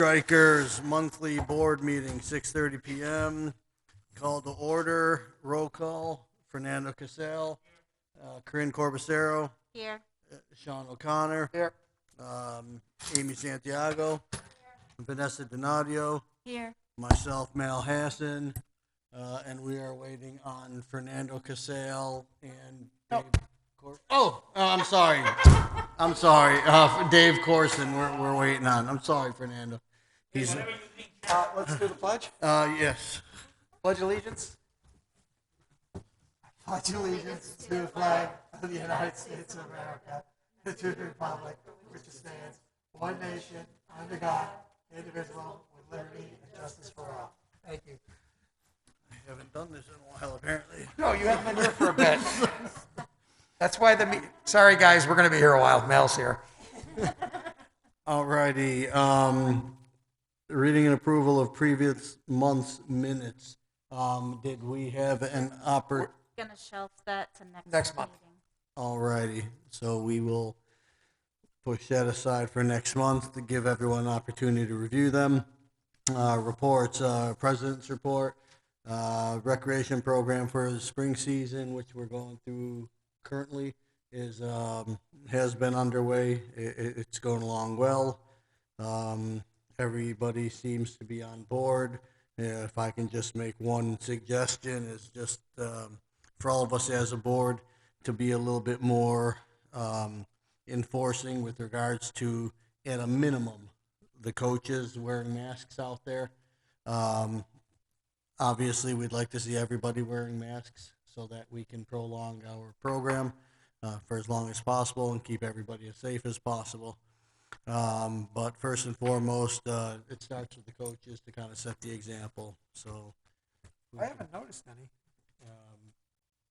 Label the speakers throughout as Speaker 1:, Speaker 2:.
Speaker 1: Strikers monthly board meeting, 6:30 p.m. Call to order. Roll call. Fernando Casale, Corinne Corbacero,
Speaker 2: Here.
Speaker 1: Sean O'Connor,
Speaker 3: Here.
Speaker 1: Amy Santiago, Vanessa Donadio,
Speaker 2: Here.
Speaker 1: myself, Mal Hassan, and we are waiting on Fernando Casale and Dave. I'm sorry. I'm sorry. Dave Corson, we're waiting on. I'm sorry, Fernando. He's.
Speaker 3: Let's do the pledge.
Speaker 1: Yes.
Speaker 3: Pledge allegiance. Pledge allegiance to the flag of the United States of America and to the republic which stands one nation under God, indivisible, with liberty and justice for all. Thank you.
Speaker 1: I haven't done this in a while, apparently.
Speaker 3: No, you haven't been here for a bit. That's why sorry guys, we're going to be here a while. Mel's here.
Speaker 1: Alrighty. Reading and approval of previous month's minutes. Did we have an opportunity?
Speaker 2: Gonna shelf that to
Speaker 3: Next month.
Speaker 2: meeting.
Speaker 1: Alrighty, so we will push that aside for next month to give everyone an opportunity to review them. Reports, President's report, recreation program for the spring season, which we're going through currently, has been underway. It's going along well. Everybody seems to be on board. If I can just make one suggestion, is just for all of us as a board to be a little bit more enforcing with regards to, at a minimum, the coaches wearing masks out there. Obviously, we'd like to see everybody wearing masks so that we can prolong our program for as long as possible and keep everybody as safe as possible. But first and foremost, it starts with the coaches to kind of set the example. So
Speaker 3: I haven't noticed any.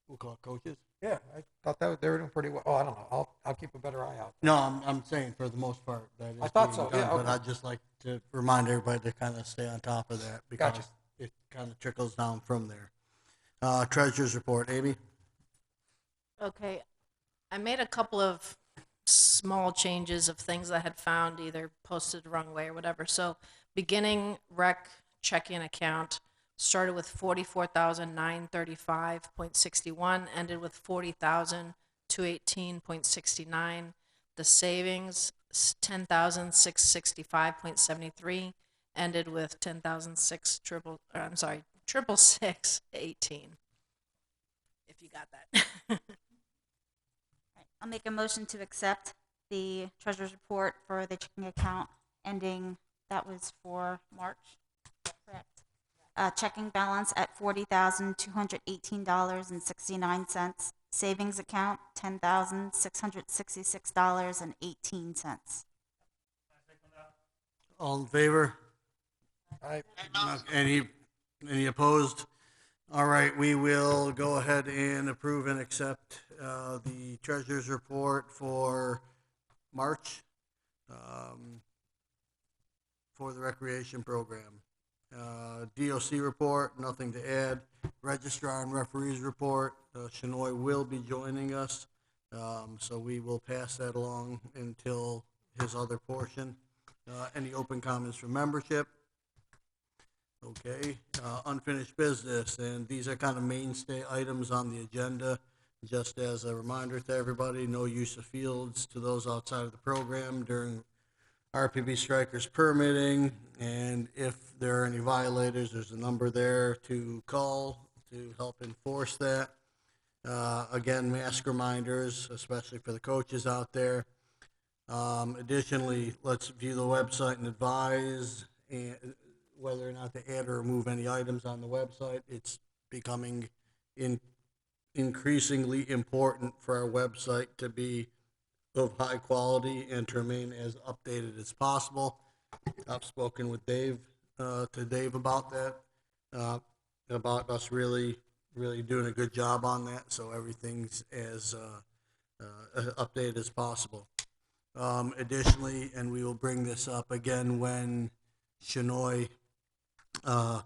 Speaker 1: We'll call it coaches.
Speaker 3: Yeah, I thought they were doing pretty well. Oh, I don't know. I'll keep a better eye out.
Speaker 1: No, I'm saying for the most part that is
Speaker 3: I thought
Speaker 1: being
Speaker 3: so,
Speaker 1: done,
Speaker 3: yeah,
Speaker 1: but
Speaker 3: okay.
Speaker 1: I'd just like to remind everybody to kind of stay on top of that because
Speaker 3: Gotcha.
Speaker 1: it kind of trickles down from there. Treasurer's report, Amy.
Speaker 4: Okay, I made a couple of small changes of things I had found either posted the wrong way or whatever. So beginning rec checking account started with 44,935.61, ended with 40,218.69. The savings 10,665.73, ended with 666.18. If you got that.
Speaker 2: I'll make a motion to accept the treasurer's report for the checking account ending, that was for March, correct? Checking balance at $40,218.69. Savings account, $10,666.18.
Speaker 1: All in favor?
Speaker 3: I
Speaker 1: Any opposed? All right, we will go ahead and approve and accept the treasurer's report for March for the recreation program. DOC report, nothing to add. Registrar and referees report, Shinoy will be joining us, so we will pass that along until his other portion. Any open comments from membership? Okay, unfinished business, and these are kind of mainstay items on the agenda. Just as a reminder to everybody, no use of fields to those outside of the program during RPB strikers permitting, and if there are any violators, there's a number there to call to help enforce that. Again, mask reminders, especially for the coaches out there. Additionally, let's view the website and advise whether or not to add or remove any items on the website. It's becoming increasingly important for our website to be of high quality and to remain as updated as possible. I've spoken with Dave about that, about us really doing a good job on that, so everything's as updated as possible. Additionally, and we will bring this up again when Shinoy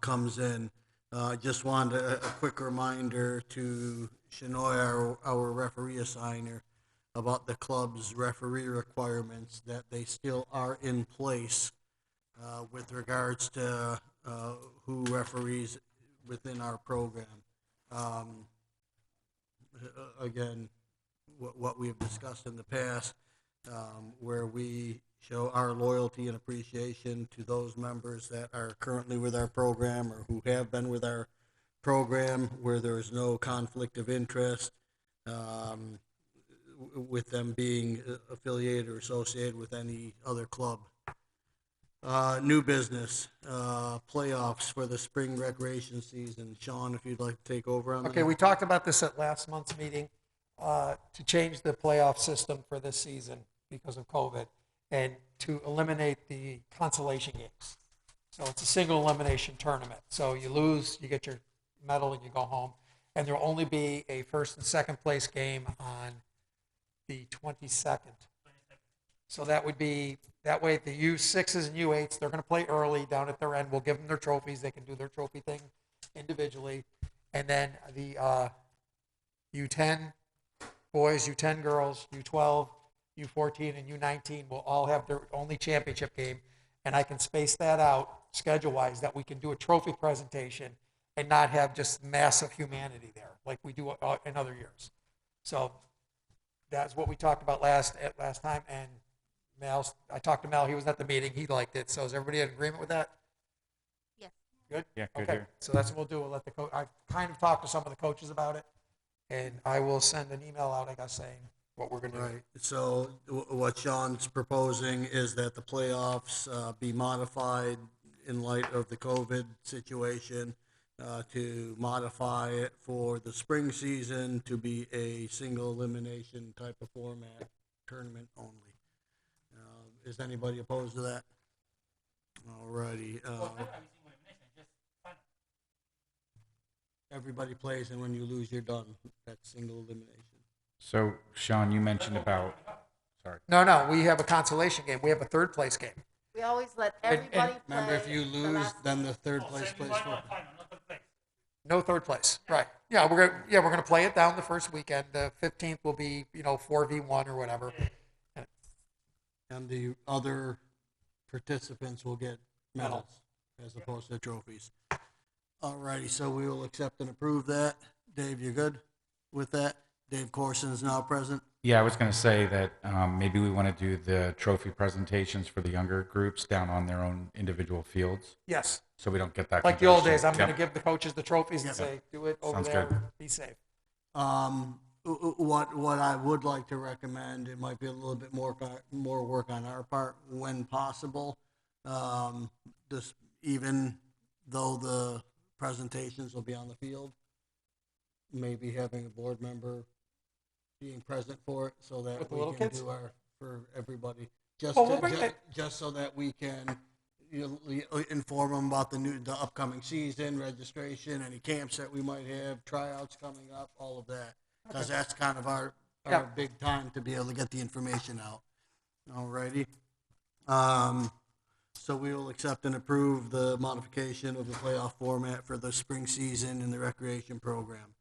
Speaker 1: comes in, I just wanted a quick reminder to Shinoy, our referee assigner, about the club's referee requirements, that they still are in place with regards to who referees within our program. Um, Again, what we've discussed in the past, where we show our loyalty and appreciation to those members that are currently with our program or who have been with our program, where there is no conflict of interest, um, with them being affiliated or associated with any other club. New business, playoffs for the spring recreation season. Sean, if you'd like to take over on that.
Speaker 3: Okay, we talked about this at last month's meeting, to change the playoff system for this season because of COVID and to eliminate the consolation games. So it's a single elimination tournament. So you lose, you get your medal and you go home. And there'll only be a first and second place game on the 22nd. So that would be, that way the U6s and U8s, they're going to play early down at their end. We'll give them their trophies. They can do their trophy thing individually. And then the U10 boys, U10 girls, U12, U14, and U19 will all have their only championship game. And I can space that out schedule-wise that we can do a trophy presentation and not have just massive humanity there like we do in other years. So that's what we talked about last time. And Mel, I talked to Mel. He was at the meeting. He liked it. So is everybody in agreement with that?
Speaker 2: Yes.
Speaker 3: Good?
Speaker 5: Yeah, good
Speaker 3: Okay.
Speaker 5: here.
Speaker 3: So that's what we'll do. We'll let the coach, I've kind of talked to some of the coaches about it. And I will send an email out, I guess, saying what we're going to do.
Speaker 1: Right, so what Sean's proposing is that the playoffs be modified in light of the COVID situation, to modify it for the spring season to be a single elimination type of format, tournament only. Is anybody opposed to that? Alrighty. Everybody plays, and when you lose, you're done. That's single elimination.
Speaker 5: So, Sean, you mentioned about, sorry.
Speaker 3: No, we have a consolation game. We have a third place game.
Speaker 2: We always let
Speaker 3: And-
Speaker 2: everybody play.
Speaker 1: Remember, if you
Speaker 2: the
Speaker 1: lose,
Speaker 2: last-
Speaker 1: then the third place plays for.
Speaker 3: No third place. Right. Yeah, we're gonna play it down the first weekend. The 15th will be, 4v1 or whatever.
Speaker 1: And the other participants will get medals as opposed to trophies. Alrighty, so we will accept and approve that. Dave, you good with that? Dave Corson is now present.
Speaker 5: Yeah, I was going to say that maybe we want to do the trophy presentations for the younger groups down on their own individual fields,
Speaker 3: Yes.
Speaker 5: so we don't get that.
Speaker 3: Like the old
Speaker 5: congestion.
Speaker 3: days, I'm
Speaker 5: Yep.
Speaker 3: going to give the coaches the trophies and
Speaker 1: Yep.
Speaker 3: say, do it over
Speaker 5: Sounds
Speaker 3: there.
Speaker 5: good.
Speaker 3: Be safe.
Speaker 1: What I would like to recommend, it might be a little bit more work on our part when possible. Just even though the presentations will be on the field, maybe having a board member being present for it so that
Speaker 3: With the
Speaker 1: we
Speaker 3: little
Speaker 1: can
Speaker 3: kids?
Speaker 1: do for everybody. Just
Speaker 3: Well, we'll bring it.
Speaker 1: just so that we can inform them about the upcoming season, registration, any camps that we might have, tryouts coming up, all of that. Because that's kind of our
Speaker 3: Yeah.
Speaker 1: big time to be able to get the information out. Alrighty. So we will accept and approve the modification of the playoff format for the spring season in the recreation program.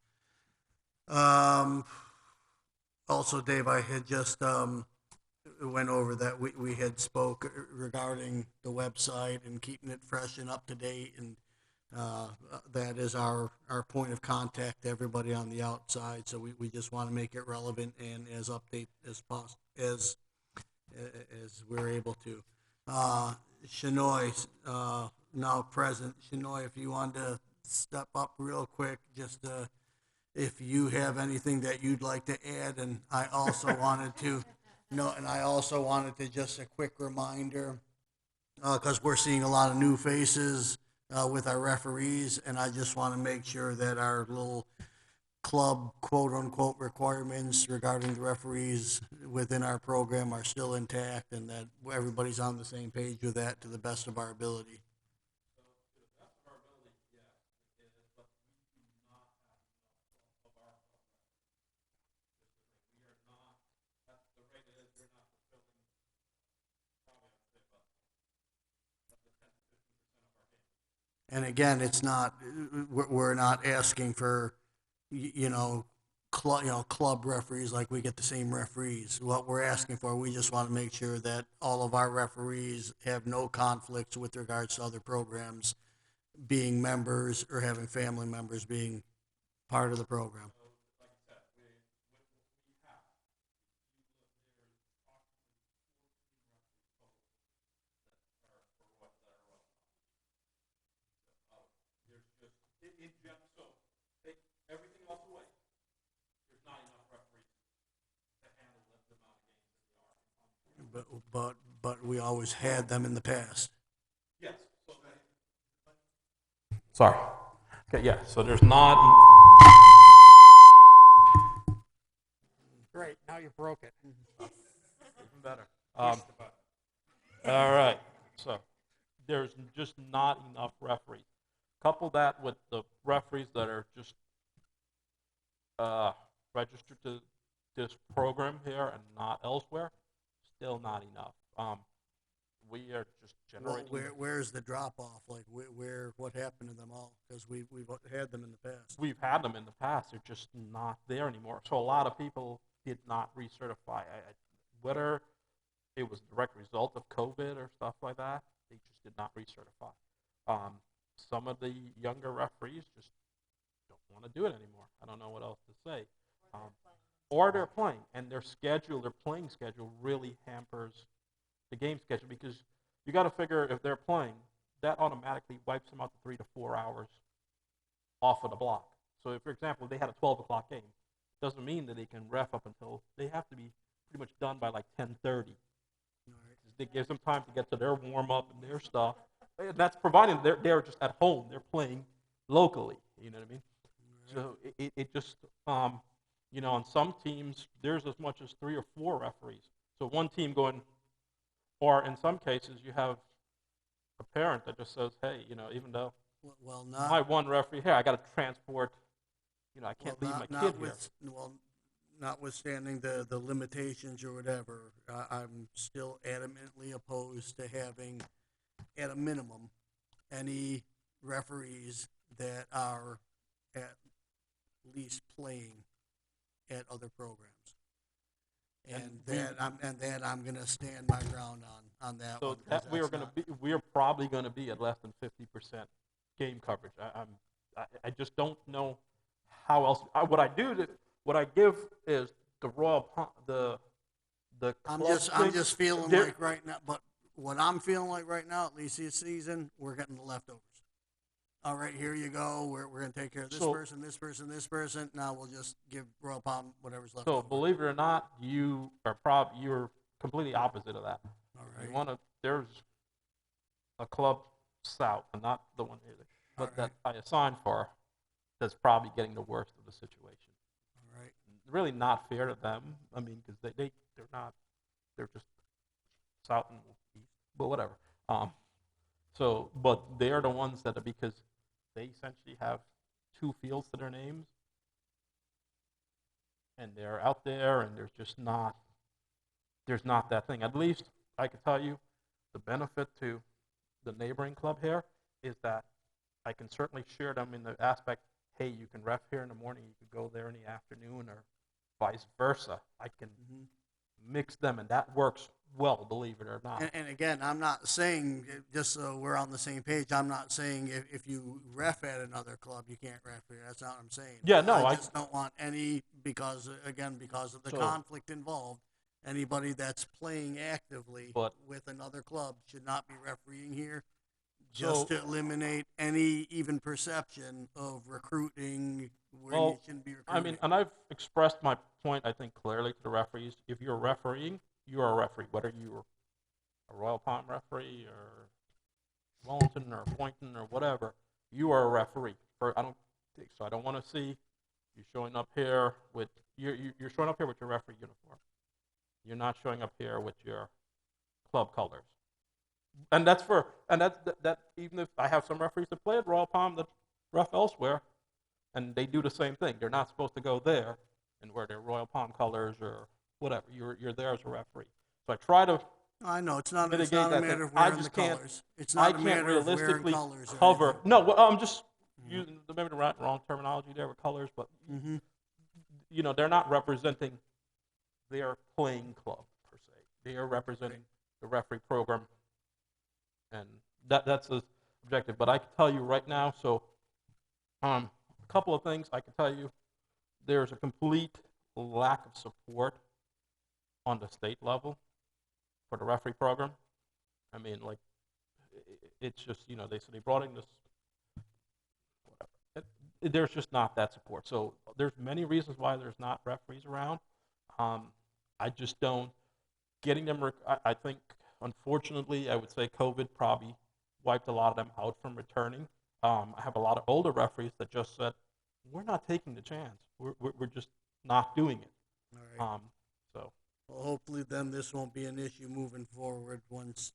Speaker 1: Also, Dave, I had just went over that we had spoke regarding the website and keeping it fresh and up to date, and that is our point of contact to everybody on the outside. So we just want to make it relevant and as update as possible as we're able to. Shanoy, now present. Shanoy, if you wanted to step up real quick, just if you have anything that you'd like to add, and I also wanted to just a quick reminder, because we're seeing a lot of new faces with our referees, and I just want to make sure that our little club quote-unquote requirements regarding the referees within our program are still intact, and that everybody's on the same page with that to the best of our ability. And again, it's not, we're not asking for, club referees, like we get the same referees. What we're asking for, we just want to make sure that all of our referees have no conflicts with regards to other programs being members or having family members being part of the program. But we always had them in the past.
Speaker 6: Sorry. Okay, yeah, so there's not,
Speaker 3: Great, now you broke it.
Speaker 6: even better. All right, so there's just not enough referees. Couple that with the referees that are just registered to this program here and not elsewhere, still not enough. We are just
Speaker 1: Well,
Speaker 6: generating.
Speaker 1: where's the drop off? Like what happened to them all? Because we've had them in the past.
Speaker 6: We've had them in the past. They're just not there anymore. So a lot of people did not recertify. Whether it was a direct result of COVID or stuff like that, they just did not recertify. Some of the younger referees just don't want to do it anymore. I don't know what else to say. Or they're playing, and their playing schedule really hampers the game schedule, because you got to figure if they're playing, that automatically wipes them out to 3 to 4 hours off of the block. So if, for example, they had a 12 o'clock game, doesn't mean that they can ref up until they have to be pretty much done by like 10:30. It gives them time to get to their warm up and their stuff. And that's providing they're just at home, they're playing locally. You know what I mean? So it just on some teams there's as much as 3 or 4 referees. So one team going. Or in some cases, you have a parent that just says, hey, even though
Speaker 1: Well,
Speaker 6: my one referee here, I got to transport, I can't leave my kid here.
Speaker 1: Notwithstanding the limitations or whatever, I'm still adamantly opposed to having, at a minimum, any referees that are at least playing at other programs. And I'm going to stand my ground on that
Speaker 6: So
Speaker 1: one.
Speaker 6: that we are probably going to be at less than 50% game coverage. I just don't know how else. What I give is the the.
Speaker 1: I'm just feeling like right now, but what I'm feeling like right now, at least this season, we're getting the leftovers. All right, here you go. We're going to take care of this person, this person, this person. Now we'll just give Royal Palm whatever's left.
Speaker 6: So
Speaker 1: over.
Speaker 6: believe it or not, you're completely opposite of that.
Speaker 1: All right.
Speaker 6: There's a club south, and not the one here, but
Speaker 1: All right.
Speaker 6: that I assigned for, that's probably getting the worst of the situation.
Speaker 1: All right.
Speaker 6: Really not fair to them. I mean, because they're just south and east, but whatever. But they're the ones that are, because they essentially have 2 fields to their names, and they're out there, and there's not that thing. At least I can tell you, the benefit to the neighboring club here is that I can certainly share them in the aspect, hey, you can ref here in the morning, you can go there in the afternoon, or vice versa. I can mix them, and that works well, believe it or not.
Speaker 1: And again, I'm not saying, just so we're on the same page, I'm not saying if you ref at another club, you can't ref here. That's not what I'm saying.
Speaker 6: Yeah, no,
Speaker 1: I just don't want any, because of the conflict involved, anybody that's playing actively with another club should not be refereeing here, just to eliminate any even perception of recruiting where you shouldn't be recruiting.
Speaker 6: I mean, and I've expressed my point, I think, clearly to the referees. If you're refereeing, you are a referee, whether you're a Royal Palm referee or Wellington or Boynton or whatever, you are a referee. I don't want to see you showing up here with you're showing up here with your referee uniform. You're not showing up here with your club colors. And that's even if I have some referees that play at Royal Palm that ref elsewhere, and they do the same thing. They're not supposed to go there and wear their Royal Palm colors or whatever. You're there as a referee. So I try to.
Speaker 1: I know it's not a
Speaker 6: mitigate that
Speaker 1: matter
Speaker 6: thing.
Speaker 1: of wearing
Speaker 6: I
Speaker 1: the
Speaker 6: just can't.
Speaker 1: colors. It's
Speaker 6: I
Speaker 1: not a
Speaker 6: can't
Speaker 1: matter of wearing
Speaker 6: realistically
Speaker 1: colors. or
Speaker 6: cover.
Speaker 1: anything.
Speaker 6: No, well, I'm just using maybe the wrong terminology there with colors, but they're not representing their playing club per se. They are representing the referee program, and that's the objective. But I can tell you right now, so a couple of things I can tell you. There's a complete lack of support on the state level for the referee program. I mean, like, it's just, they brought in this, whatever. There's just not that support. So there's many reasons why there's not referees around. I just don't, getting them, I think, unfortunately, I would say COVID probably wiped a lot of them out from returning. I have a lot of older referees that just said, we're not taking the chance. We're just not doing it.
Speaker 1: All right.
Speaker 6: So.
Speaker 1: Well, hopefully then this won't be an issue moving forward once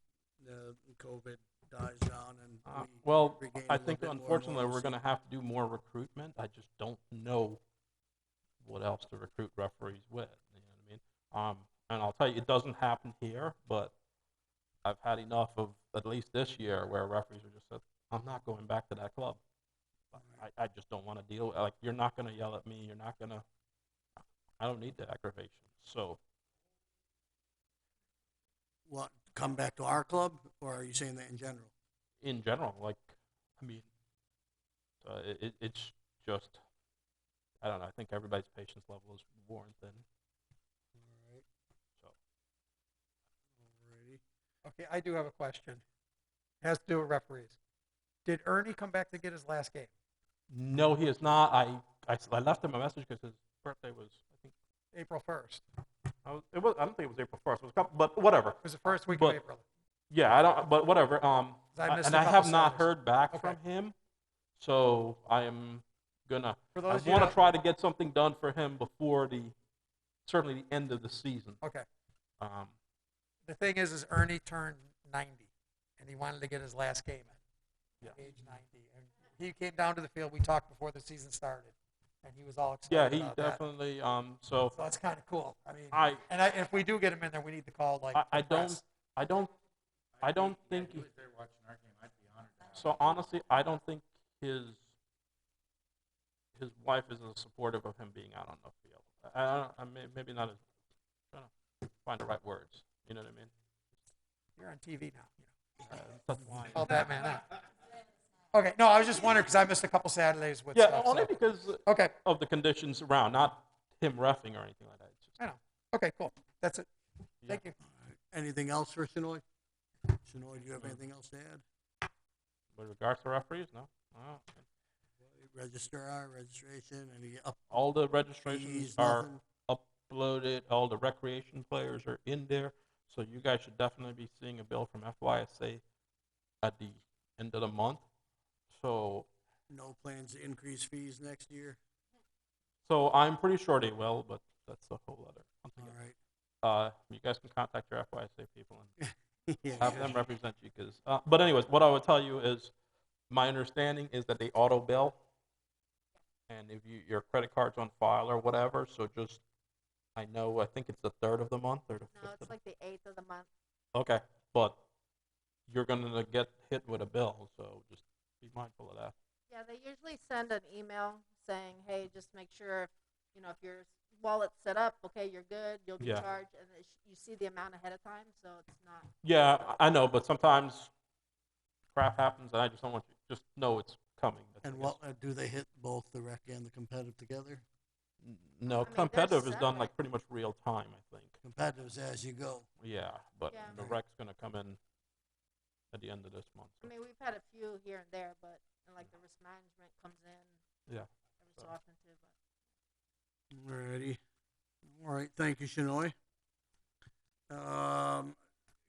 Speaker 1: COVID dies down and
Speaker 6: Well,
Speaker 1: regain a
Speaker 6: I
Speaker 1: little
Speaker 6: think
Speaker 1: bit more
Speaker 6: unfortunately we're
Speaker 1: normalcy.
Speaker 6: going to have to do more recruitment. I just don't know what else to recruit referees with. You know what I mean? And I'll tell you, it doesn't happen here, but I've had enough of at least this year where referees are just said, I'm not going back to that club. I just don't want to deal. Like, you're not going to yell at me. You're not going to. I don't need the aggravation. So.
Speaker 1: What, come back to our club, or are you saying that in general?
Speaker 6: In general, like, I mean, it's just, I don't know. I think everybody's patience level is worn thin.
Speaker 1: All right.
Speaker 6: So.
Speaker 1: Alrighty.
Speaker 3: Okay, I do have a question. It has to do with referees. Did Ernie come back to get his last game?
Speaker 6: No, he is not. I left him a message because his birthday was, I think,
Speaker 3: April 1st.
Speaker 6: I don't think it was April 1st. It was a couple, but whatever.
Speaker 3: It was the first week
Speaker 6: But-
Speaker 3: of April.
Speaker 6: Yeah, I don't. But whatever.
Speaker 3: I missed
Speaker 6: And
Speaker 3: a
Speaker 6: I
Speaker 3: couple
Speaker 6: have not
Speaker 3: Saturdays.
Speaker 6: heard back
Speaker 3: Okay.
Speaker 6: from him, so I am gonna.
Speaker 3: For
Speaker 6: I
Speaker 3: those of you
Speaker 6: want to
Speaker 3: that-
Speaker 6: try to get something done for him before certainly the end of the season.
Speaker 3: Okay.
Speaker 6: Um,
Speaker 3: The thing is Ernie turned 90, and he wanted to get his last game in.
Speaker 6: Yeah.
Speaker 3: Age 90. And he came down to the field. We talked before the season started, and he was all excited
Speaker 6: yeah, he
Speaker 3: about that.
Speaker 6: definitely.
Speaker 3: So that's kind of cool. I mean,
Speaker 6: I
Speaker 3: if we do get him in there, we need to call like
Speaker 6: I
Speaker 3: the press.
Speaker 6: don't think. So honestly, I don't think his wife is as supportive of him being out on the field. Maybe not as trying to find the right words. You know what I mean?
Speaker 3: You're on TV now.
Speaker 6: That's why.
Speaker 3: Call that man out. Okay, no, I was just wondering because I missed a couple Saturdays with
Speaker 6: Yeah,
Speaker 3: stuff.
Speaker 6: only
Speaker 3: So.
Speaker 6: because
Speaker 3: Okay,
Speaker 6: of the conditions around, not him reffing or anything like that. It's just,
Speaker 3: I know. Okay, cool. That's it. Thank you.
Speaker 1: Anything else for Shinoy? Shinoy, do you have anything else to add?
Speaker 6: with regards to referees, no. Oh,
Speaker 1: Registration, any up
Speaker 6: all the registrations
Speaker 1: fees,
Speaker 6: are
Speaker 1: nothing?
Speaker 6: uploaded. All the recreation players are in there. So you guys should definitely be seeing a bill from FYSA at the end of the month. So
Speaker 1: No plans to increase fees next year?
Speaker 6: I'm pretty sure they will, but that's a whole other.
Speaker 1: All right.
Speaker 6: You guys can contact your FYSA people and
Speaker 1: Yeah,
Speaker 6: have them represent you. But anyways, what I would tell you is, my understanding is that they auto bill, and if your credit card's on file or whatever, so just, I think it's the 3rd of the month or the 5th.
Speaker 7: No, it's like the 8th of the month.
Speaker 6: Okay, but you're gonna get hit with a bill, so just be mindful of that.
Speaker 7: Yeah, they usually send an email saying, hey, just make sure, if your wallet's set up, okay, you're good, you'll be
Speaker 6: Yeah.
Speaker 7: charged, and you see the amount ahead of time, so it's not.
Speaker 6: Yeah, I know, but sometimes crap happens, and I just don't want you just know it's coming. That's
Speaker 1: And
Speaker 6: what
Speaker 1: what, do they hit both the rec and the competitive together?
Speaker 6: No,
Speaker 7: I mean, they're
Speaker 6: competitive is done
Speaker 7: separate.
Speaker 6: like pretty much real time, I think.
Speaker 1: Competitive's as you go.
Speaker 6: Yeah, but
Speaker 7: Yeah.
Speaker 6: the rec's gonna come in at the end of this month.
Speaker 7: I mean, we've had a few here and there, but like the risk management comes in
Speaker 6: Yeah.
Speaker 7: every so often too. But
Speaker 1: Alrighty. All right, thank you, Shinoy.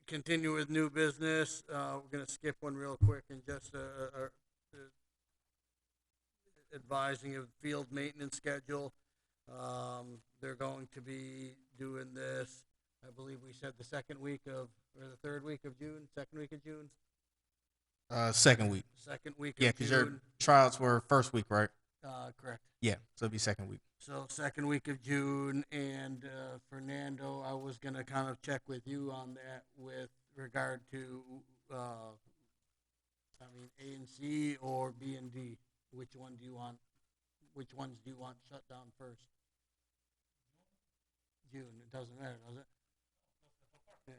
Speaker 1: Continue with new business. We're gonna skip one real quick and just advising of field maintenance schedule. They're going to be doing this, I believe we said the second week of, or the third week of June, second week of June?
Speaker 8: Second week.
Speaker 1: Second week
Speaker 8: Yeah,
Speaker 1: of
Speaker 8: because your
Speaker 1: June.
Speaker 8: trials were first week, right?
Speaker 1: Correct.
Speaker 8: Yeah, so it'll be second week.
Speaker 1: So second week of June, and Fernando, I was gonna kind of check with you on that with regard to, A and C or B and D. Which ones do you want shut down first? June, it doesn't matter, does it? Yeah.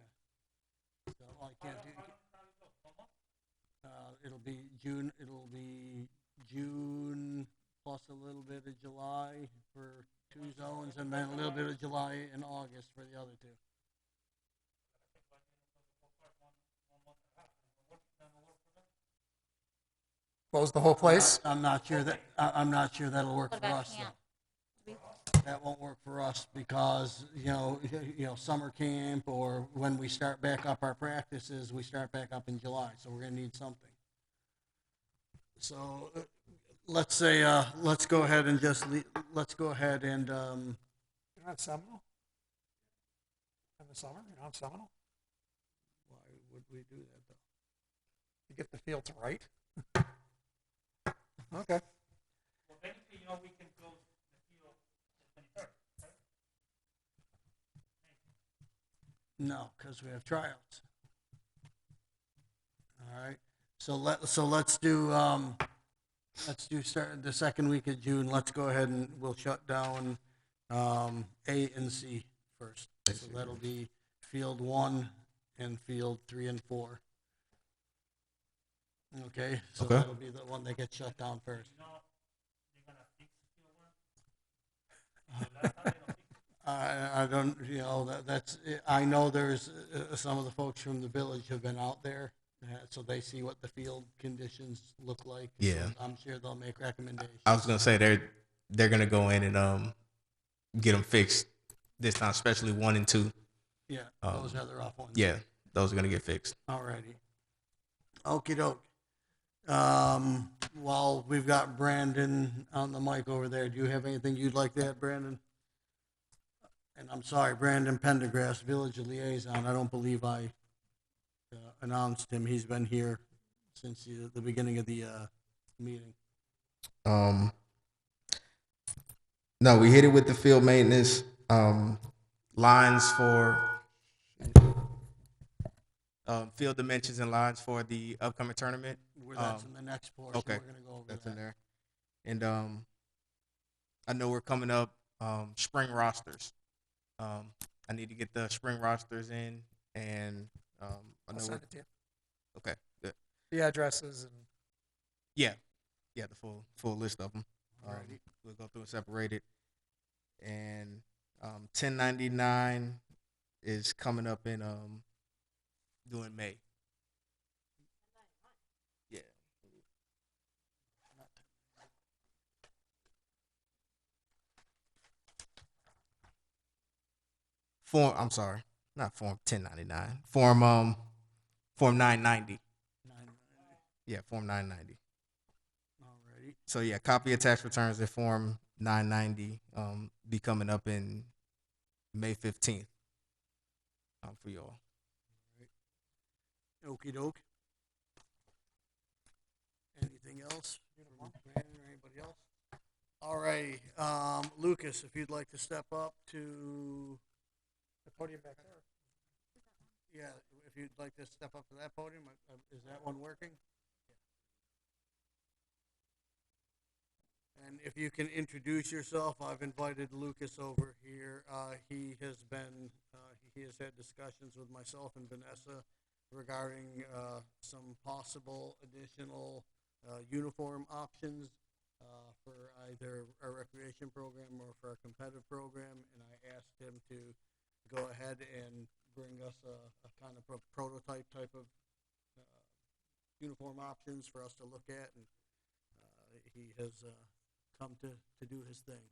Speaker 1: So I can't do, it'll be June plus a little bit of July for 2 zones, and then a little bit of July and August for the other 2.
Speaker 3: Close the whole place?
Speaker 1: I'm not sure that'll work
Speaker 2: What
Speaker 1: for
Speaker 2: about
Speaker 1: us,
Speaker 2: camp?
Speaker 1: though. That won't work for us because, summer camp, or when we start back up our practices, we start back up in July, so we're gonna need something. So, let's say, let's go ahead and let's go ahead and,
Speaker 3: You're not Seminole? In the summer, you're not Seminole?
Speaker 1: why would we do that, though?
Speaker 3: You get the fields right? Okay.
Speaker 9: Well, technically, we can close the field the 23rd, right?
Speaker 1: No, because we have tryouts. All right, so let's do start the second week of June. Let's go ahead and we'll shut down A and C first. So that'll be field 1 and field 3 and 4. Okay, so
Speaker 8: Okay.
Speaker 1: that'll be the one that gets shut down first.
Speaker 9: They're gonna fix field 1? The last time they don't fix it.
Speaker 1: I don't, that's, I know there's, some of the folks from the village have been out there, so they see what the field conditions look like. So
Speaker 8: Yeah.
Speaker 1: I'm sure they'll make recommendations.
Speaker 8: I was gonna say they're gonna go in and get them fixed this time, especially 1 and 2.
Speaker 1: Yeah, those are the rough ones.
Speaker 8: Yeah, those are gonna get fixed.
Speaker 1: Alrighty. Okey doke. While we've got Brandon on the mic over there, do you have anything you'd like to add, Brandon? And I'm sorry, Brandon Pendergrass, Village Liaison. I don't believe I announced him. He's been here since the beginning of the meeting.
Speaker 8: No, we hit it with the field maintenance lines for field dimensions and lines for the upcoming tournament.
Speaker 1: Where that's in the next portion.
Speaker 8: okay.
Speaker 1: We're gonna go over
Speaker 8: That's
Speaker 1: that.
Speaker 8: in there. And I know we're coming up spring rosters. I need to get the spring rosters in, and I
Speaker 3: I'll
Speaker 8: know
Speaker 3: send it to you.
Speaker 8: okay, good.
Speaker 3: The addresses and
Speaker 8: Yeah, the full list of them.
Speaker 1: Alrighty.
Speaker 8: We'll go through and separate it. And 1099 is coming up in during May. Yeah. I'm sorry, not form 1099. Form 990.
Speaker 1: 990.
Speaker 8: Yeah, form 990.
Speaker 1: Alrighty.
Speaker 8: So yeah, copy of tax returns in form 990 be coming up in May 15th for y'all.
Speaker 1: Okey doke. Anything else? from Brandon or anybody else? Alrighty, Lucas, if you'd like to step up to,
Speaker 3: the podium back there.
Speaker 1: yeah, if you'd like to step up to that podium, is that one working? And if you can introduce yourself, I've invited Lucas over here. He has had discussions with myself and Vanessa regarding some possible additional uniform options for either our recreation program or for our competitive program. And I asked him to go ahead and bring us a kind of a prototype type of uniform options for us to look at. And he has come to do his thing.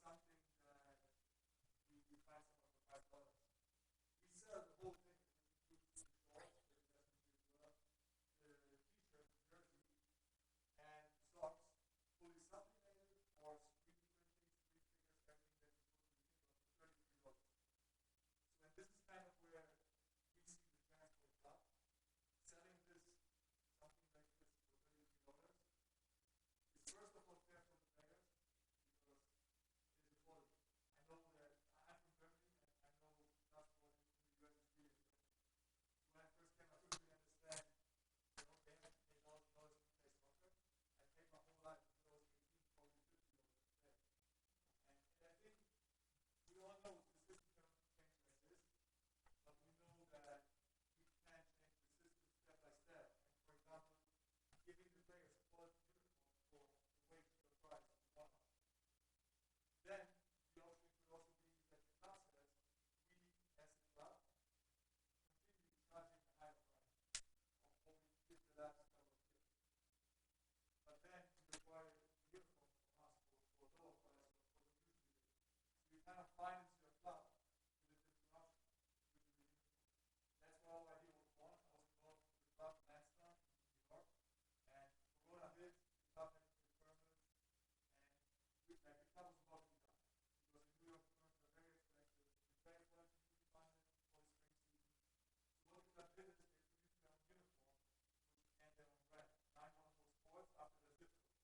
Speaker 3: something that we find someone for $5. We sell the whole thing, including the shorts, the investment as well, the t-shirt, the jersey, and the socks, fully supplemented or screen printing, screen figures, everything that you put in the thing for $33. So, and this is kind of where we see the transport club selling this, something like this for $33 is first of all fair for the players because it is affordable. I know that I'm from Germany and I know transport in the US is really expensive. When I first came, I couldn't really understand, paying $8,000 to play soccer. I paid my whole life until I was 18, probably $50 to play. And I think we all know the system can change like this, but we know that we can change the system step by step. And for example, giving the players a quality uniform for a way cheaper price is one option. Then the option could also be that the club says we as a club continue charging a higher price of what we give the last couple of years. But then you require the uniform from us for a lower price of what we usually do. So you kind of finance your club with a different option, which is the uniform. That's why our idea was born. I was involved with the club last time in New York, and Corona hit, the club had to be permanent, and the club was about to be done. Because in New York, terms are very expensive. The players wanted to be funded for the spring season. So what the club did is they produced their own uniform, and their own brand. Now I'm on for sports after the zip code.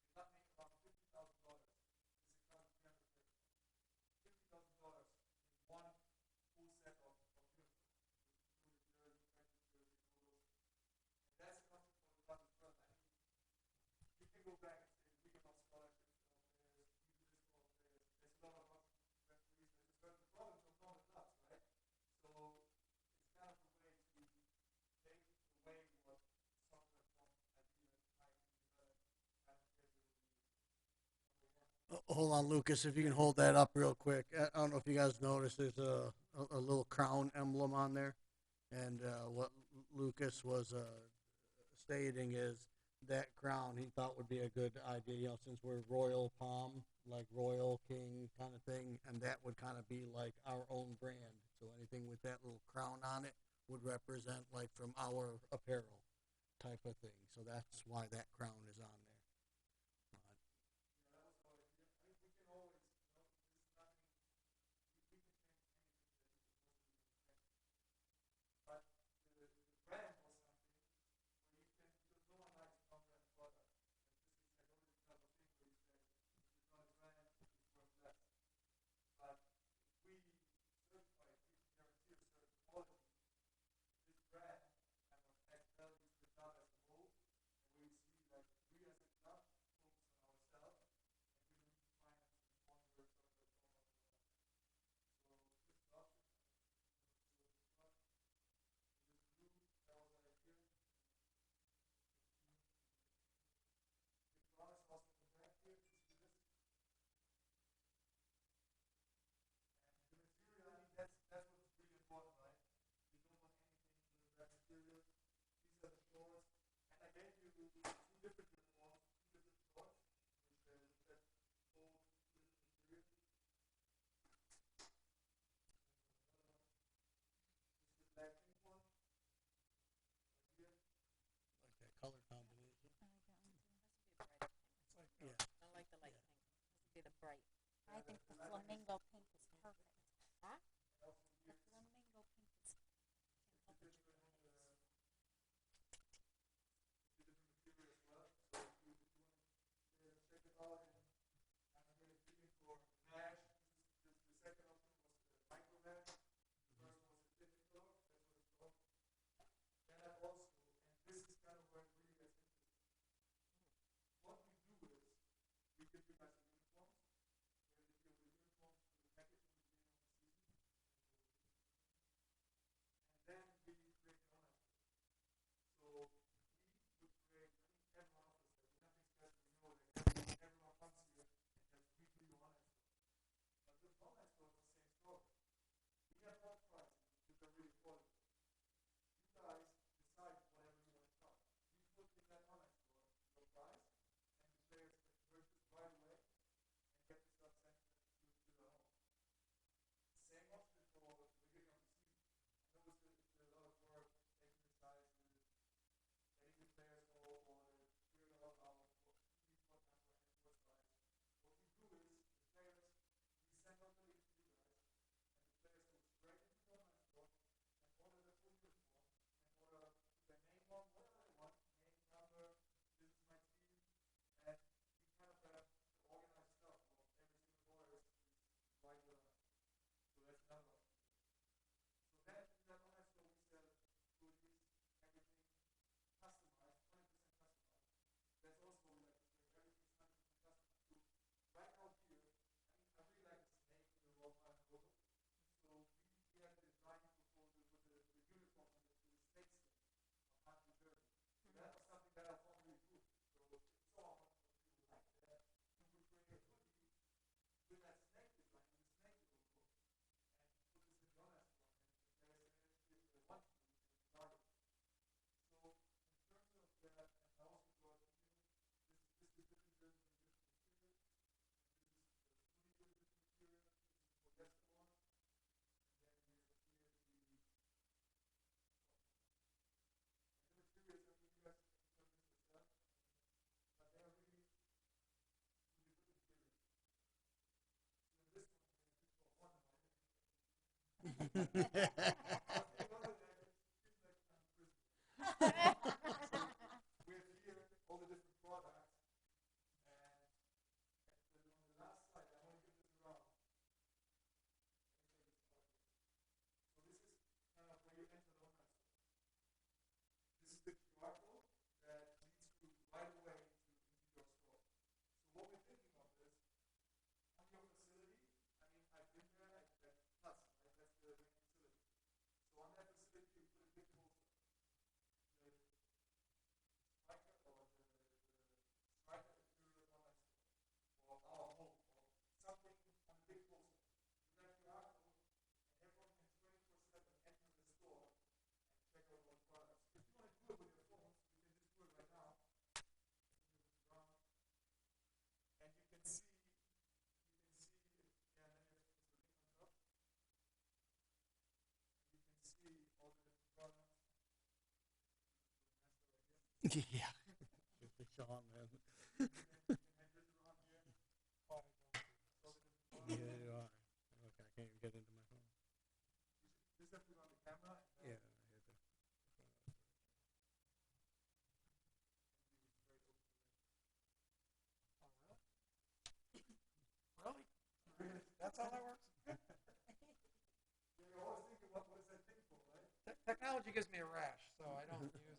Speaker 3: The club made about $50,000. This is a club of 300 players. $50,000 in one full set of uniforms, which included jersey, practice jersey, and all those things. And that's the concept for the club as well. I mean, you can go back and say we give out scholarships to our players, we do this for our players. There's a lot of options, referees, there's certain problems from the clubs, right? So it's kind of a way to take away what soccer from idea I can develop kind of cares over the years. Number one.
Speaker 1: Hold on, Lucas, if you can hold that up real quick. I don't know if you guys noticed, there's a little crown emblem on there. And what Lucas was stating is that crown he thought would be a good idea, since we're royal palm, like royal king kind of thing, and that would kind of be like our own brand. So anything with that little crown on it would represent like from our apparel type of thing. So that's why that crown is on there.
Speaker 3: Yeah, that was our idea. I mean, we can always, this is nothing, we can change anything that is supposed to be intentional. But the brand was something where you can, because no one likes non-brand product. And this is like always the type of thing where you say, if it's not a brand, it's worth less. But if we certify, if we guarantee a certain quality, this brand kind of adds value to the club as a whole. And we see like we as a club focus on ourselves and we don't need to finance and sponsor soccer from our club. So this is the option. So this club, this blue, that was our idea. The cross also in the back here, you see this? And the material, I mean, that's what's really important, right? You don't want anything to the bad material. These are the shorts. And I gave you two different uniforms, two different shorts, which that whole different material. This is the black pink one. Right here.
Speaker 1: Like that color combination.
Speaker 2: I like that one too.
Speaker 3: It's like,
Speaker 1: Yeah.
Speaker 4: I like the light pink. This would be the bright.
Speaker 2: I think the flamingo pink is perfect.
Speaker 4: Huh?
Speaker 2: The flamingo pink is.
Speaker 3: it's a different material as well. So if you want to check it out, and I'm really feeling for mesh. This is the second option was the micro mesh. The first was the fitting cloth. That's what it's called. Then I also, and this is kind of where it really gets interesting. What we do is we give you guys the uniforms. We have the uniforms to We have here all the different products, and on the last slide, I want to give this around. So this is kind of where you enter the online store. This is the QR code that leads you right away into your store. So what we're thinking of is, on your facility, I mean, I've been there at Hudson, right? That's the main facility. So on that facility, you put a big poster. The striker or the striker Imperial Online Store, or our home, or something on the big poster. You got QR code, and everyone can 24/7 enter the store and check out all the products. If you want to do it with your phones, you can just do it right now. And you can see if yeah, then you have to put the link on top. You can see all the different products.
Speaker 1: Yeah. Sean, man. Yeah, you are. Okay, I can't even get into my phone.
Speaker 3: Just have to put on the camera.
Speaker 1: Yeah.
Speaker 3: Really? That's how that works? You always think about what is that thing for, right? Technology gives me a rash, so I don't use it as.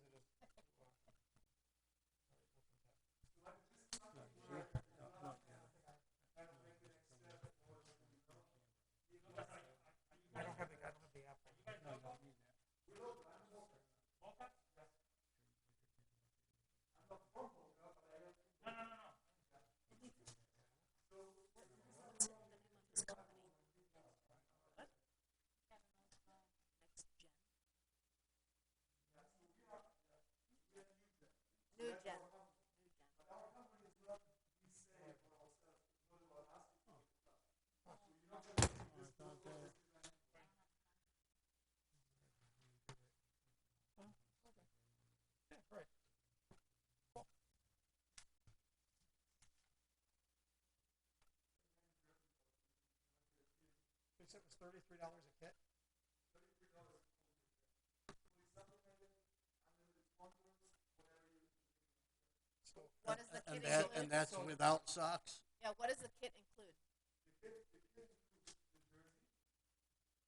Speaker 3: I don't have the app.
Speaker 7: New gen.
Speaker 3: Yeah, great. Cool. You said it was $33 a kit? $33 fully supplemented, unlimited sponsors, whatever you. So
Speaker 7: What does the kit
Speaker 1: And that,
Speaker 7: include?
Speaker 1: and that's without socks?
Speaker 7: Yeah, what does the kit include?
Speaker 3: the kit includes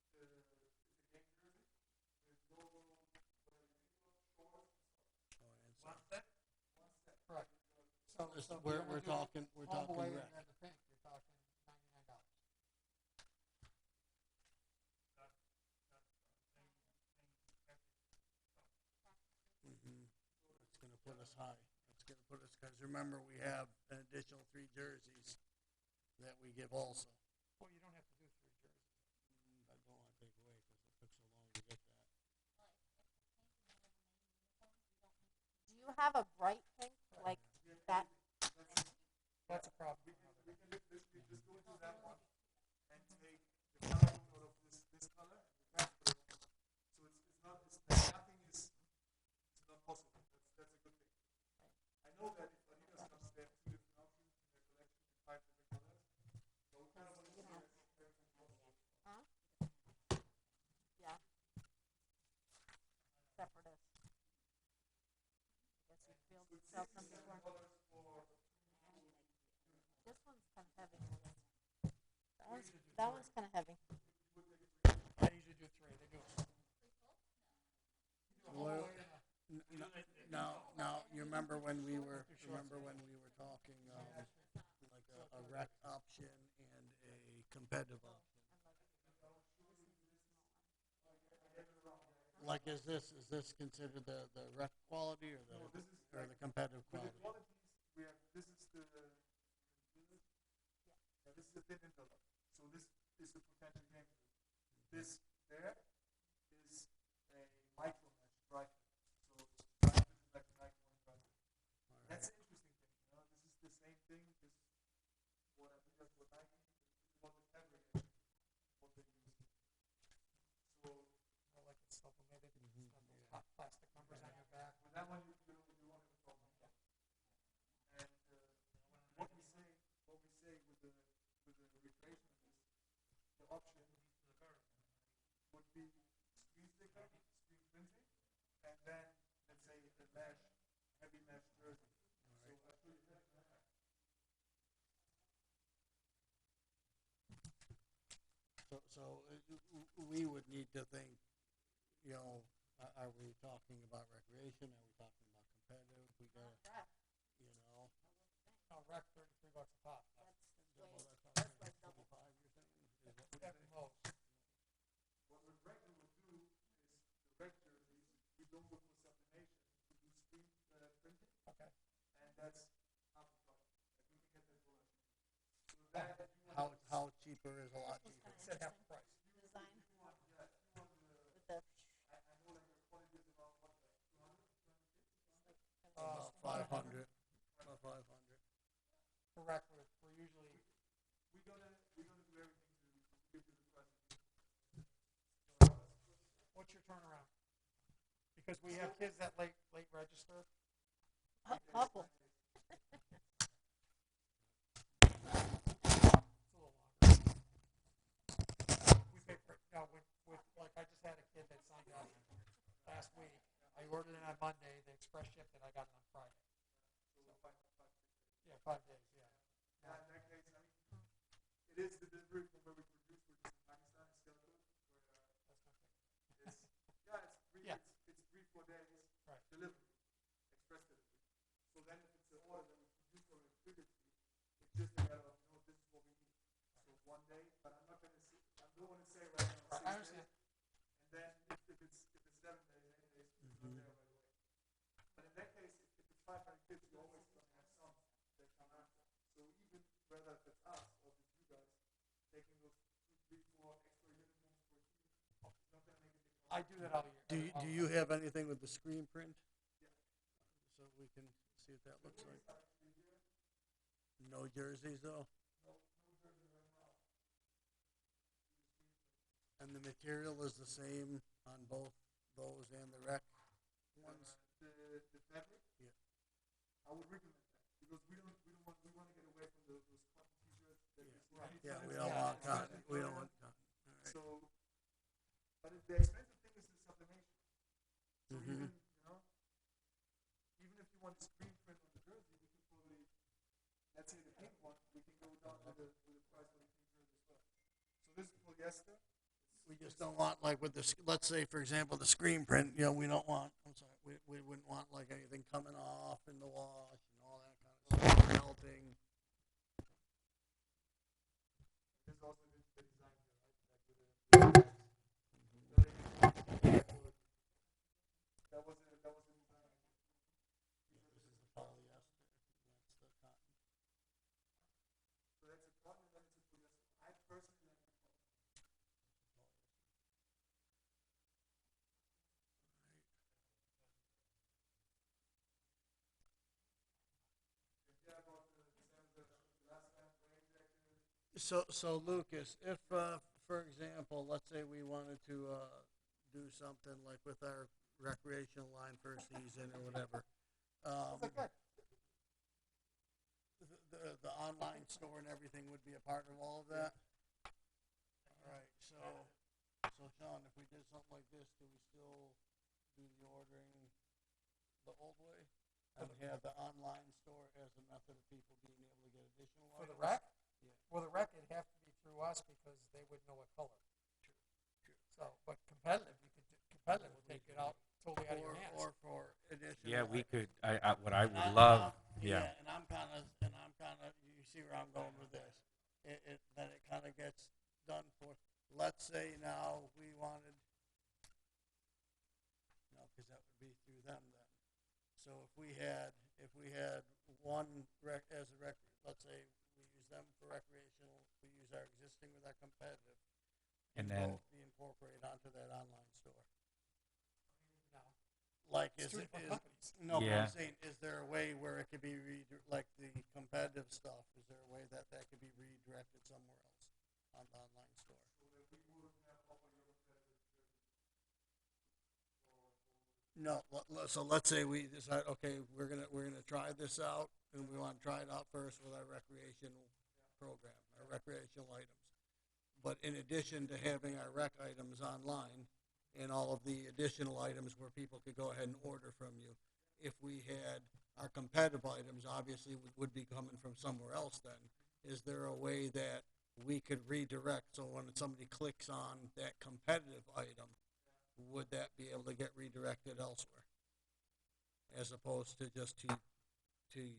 Speaker 3: the jersey, it's a game jersey, with logo, whatever you think of, shorts,
Speaker 1: Oh, and
Speaker 3: one
Speaker 1: socks.
Speaker 3: set. One set. Correct. So
Speaker 1: We're talking
Speaker 3: all
Speaker 1: rec.
Speaker 3: the way and then the pink, you're talking $99.
Speaker 1: It's gonna put us high. It's gonna put us, because remember, we have an additional 3 jerseys that we give also.
Speaker 3: Well, you don't have to do 3 jerseys.
Speaker 1: I don't want to take away because it took so long to get that.
Speaker 7: Do you have a bright pink like that?
Speaker 3: That's a problem. We can just go into that one and take the color code of this color and transfer it. So it's not nothing is not possible. That's a good thing. I know that if Adidas comes, they have 2 different options in their collection with 5 different colors. So we kind of want to see that everything goes.
Speaker 7: Huh? Yeah. Separatist. I guess you failed to sell some before. This one's kind of heavy. That one's kind of heavy.
Speaker 3: I usually do 3. They do it.
Speaker 1: Well, now, you remember when we were talking, like a rec option and a competitive option? Like, is this considered the rec quality or the competitive
Speaker 3: With the
Speaker 1: quality?
Speaker 3: qualities, we have this is the thin interlock. So this is the potential game. This there is a micro mesh drive. So drive is like a Nike one drive. That's an interesting thing. This is the same thing. This is what I think that's what Nike is about the fabric what they use. So I like it's supplemented. It's got those hot plastic numbers on your back. With that one you won't have a problem. And what we say with the recreation is the option would and then, let's say, a mesh, heavy mesh jersey. So I'll show you that.
Speaker 1: We would need to think, are we talking about recreation? Are we talking about competitive? We got,
Speaker 3: No, rec, $33 a pop.
Speaker 7: That's like double.
Speaker 1: 25, you're saying? Is what we're
Speaker 3: At
Speaker 1: saying?
Speaker 3: most. What rec will do is the rec jerseys, we don't go for sublimation, we do screen printing. Okay. And that's half the price. Like we can get that for us. So that if you want
Speaker 1: How cheaper is a lot cheaper?
Speaker 3: to set half the price.
Speaker 7: Design
Speaker 3: If you want,
Speaker 7: with the,
Speaker 3: I know like the quality is about what, like 200,
Speaker 1: 500. 500.
Speaker 3: For rec, we're usually we're gonna do everything to give you the price. What's your turnaround? Because we have kids that late register.
Speaker 7: couple.
Speaker 3: It's a little longer. We pay for it. No, with like I just had a kid that signed up last week. I ordered it on Monday. They express shipped it. I got it on Friday. So 5 days. Yeah. Yeah, in that case, I mean, it is the delivery from where we produce, which is in Pakistan, Skeleton. That's not big. It's 3-4 days. Right. Delivery, express delivery. So then, if it's an order that we produce already previously, it's just a matter of this is what we need. So 1 day, but I'm not going to say. I don't want to say right now. 6 days. And then if it's 7 days, 8 days, it's not there right away. But in that case, if it's 500 kids, you always going to have some that come after. So even whether if it's us or if it's you guys taking those 2, 3, 4 extra uniforms per team, it's not going to make a difference. I do that all year.
Speaker 1: Do you have anything with the screen print?
Speaker 3: Yeah.
Speaker 1: So we can see what that looks like. No jerseys though?
Speaker 3: No jersey right now.
Speaker 1: And the material is the same on both those and the rec ones?
Speaker 3: The fabric?
Speaker 1: Yeah.
Speaker 3: I would recommend that because we want to get away from those cotton t-shirts that you see. Right.
Speaker 1: Yeah, we don't want cotton. We don't want cotton. All right.
Speaker 3: So, but the expensive thing is the sublimation. So even if you want the screen print on the jersey, we can probably, let's say the pink one, we can go down to the price for the pink jersey as well. So this is polyester.
Speaker 1: We just don't want, like with the, let's say, for example, the screen print, we don't want, we wouldn't want like anything coming off in the wash and all that kind of stuff, melting.
Speaker 3: There's also the design here, right? That was a design.
Speaker 1: This is the polyester, that's the cotton.
Speaker 3: So that's a cotton and then it's a polyester. I personally like the cotton.
Speaker 1: So Lucas, if, for example, let's say we wanted to do something like with our recreational line for a season or whatever, the online store and everything would be a part of all of that? All right, so Sean, if we did something like this, do we still do the ordering the old way? And have the online store as a method of people being able to get additional
Speaker 3: For
Speaker 1: items?
Speaker 3: the rec?
Speaker 1: Yeah.
Speaker 3: Well, the rec, it'd have to be through us because they would know what color. True. So, but competitive, competitive will take it out totally out of your hands.
Speaker 1: Or for additional.
Speaker 5: Yeah, we
Speaker 1: items.
Speaker 5: could. What I would
Speaker 1: And
Speaker 5: love. Yeah.
Speaker 1: and I'm kind of, you see where I'm going with this. Then it kind of gets done for, let's say now we wanted, because that would be through them then. So if we had one let's say we use them for recreational, we use our existing with our competitive,
Speaker 5: And then-
Speaker 1: both be incorporated onto that online store.
Speaker 3: No.
Speaker 1: Like
Speaker 3: It's two different companies.
Speaker 1: No,
Speaker 5: Yeah.
Speaker 1: I'm saying, is there a way where it could be like the competitive stuff? Is there a way that could be redirected somewhere else on the online store? No, so let's say we decide, okay, we're gonna try this out, and we want to try it out first with our recreational program, our recreational items. But in addition to having our rec items online, and all of the additional items where people could go ahead and order from you. If we had our competitive items, obviously would be coming from somewhere else then. Is there a way that we could redirect, so when somebody clicks on that competitive item, would that be able to get redirected elsewhere? As opposed to just to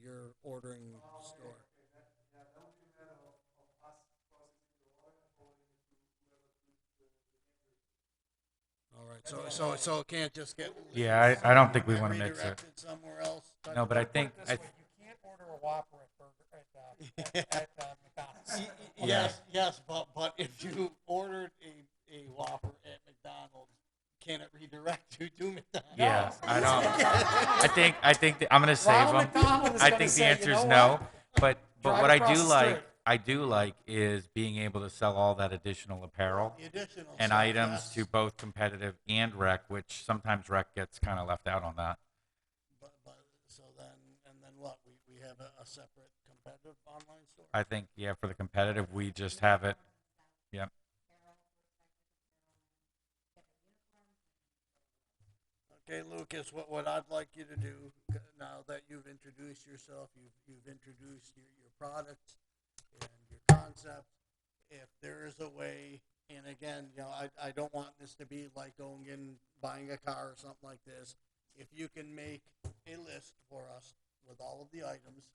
Speaker 1: your ordering store? All right, so it can't just get.
Speaker 5: Yeah, I don't think we want to mix it.
Speaker 1: Redirected somewhere else? type
Speaker 5: No,
Speaker 1: of
Speaker 5: but I
Speaker 1: thing?
Speaker 5: think,
Speaker 9: You can't order a Whopper at McDonald's.
Speaker 1: Yes, but if you ordered a Whopper at McDonald's, can it redirect you to McDonald's?
Speaker 5: yeah, I don't. I think I'm gonna save
Speaker 9: Ronald
Speaker 5: them.
Speaker 9: McDonald is
Speaker 5: I
Speaker 9: gonna
Speaker 5: think the
Speaker 9: say,
Speaker 5: answer
Speaker 9: "You
Speaker 5: is
Speaker 9: know
Speaker 5: no.
Speaker 9: what?
Speaker 5: But
Speaker 9: Drive
Speaker 5: what
Speaker 9: across the street."
Speaker 5: I do like is being able to sell all that additional apparel
Speaker 1: The additional
Speaker 5: and
Speaker 1: stuff,
Speaker 5: items
Speaker 1: yes.
Speaker 5: to both competitive and rec, which sometimes rec gets kind of left out on that.
Speaker 1: But so then, and then what? We have a separate competitive online store?
Speaker 5: I think, yeah, for the competitive, we just have it. Yep.
Speaker 1: Okay, Lucas, what I'd like you to do, now that you've introduced yourself, you've introduced your products and your concept, if there is a way, and again, I don't want this to be like going in, buying a car or something like this. If you can make a list for us with all of the items,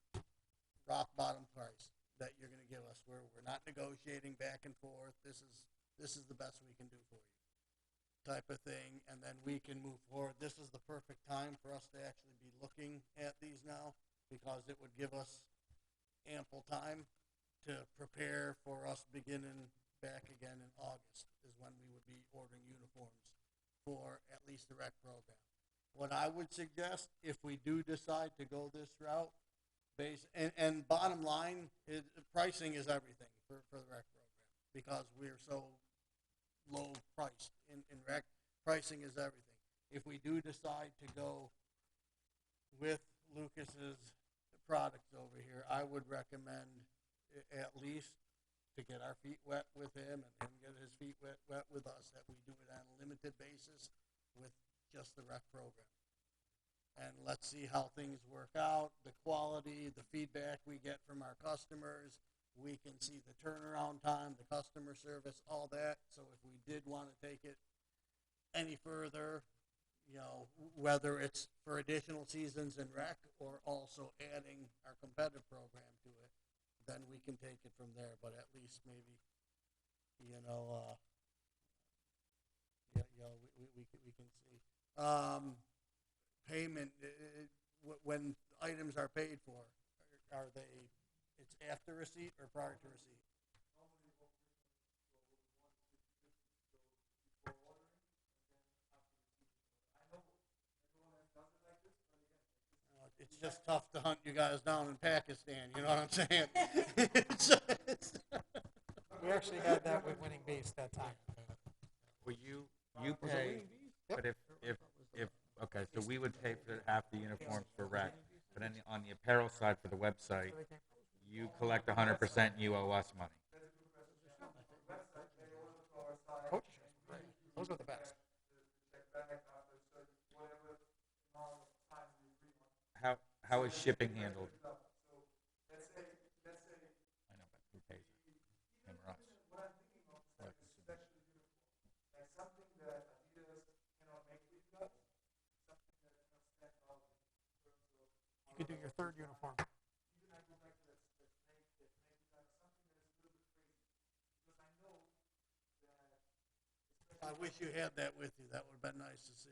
Speaker 1: rock bottom price that you're going to give us, where we're not negotiating back and forth, this is the best we can do for you, type of thing, and then we can move forward. This is the perfect time for us to actually be looking at these now, because it would give us ample time to prepare for us beginning back again in August is when we would be ordering uniforms for at least the rec program. What I would suggest, if we do decide to go this route, and bottom line, pricing is everything for the rec program, because we're so low priced in rec. Pricing is everything. If we do decide to go with Lucas's products over here, I would recommend at least to get our feet wet with him and him get his feet wet with us, that we do it on a limited basis with just the rec program. And let's see how things work out, the quality, the feedback we get from our customers. We can see the turnaround time, the customer service, all that. So if we did want to take it any further, whether it's for additional seasons in rec or also adding our competitive program to it, then we can take it from there. But at least maybe, we can see. Payment, when items are paid for, are they, it's after receipt or prior to receipt? It's just tough to hunt you guys down in Pakistan, you know what I'm saying?
Speaker 9: We actually had that with Winning Beast that time.
Speaker 5: Well, you pay, but if okay, so we would pay for half the uniforms for rec, but then on the apparel side for the website, you collect 100% and you owe us money.
Speaker 9: Coach shirts were great. Those are the best.
Speaker 5: How is shipping handled? I know, but who pays it? Him or us?
Speaker 9: You could do your third uniform.
Speaker 1: I wish you had that with you. That would have been nice to see.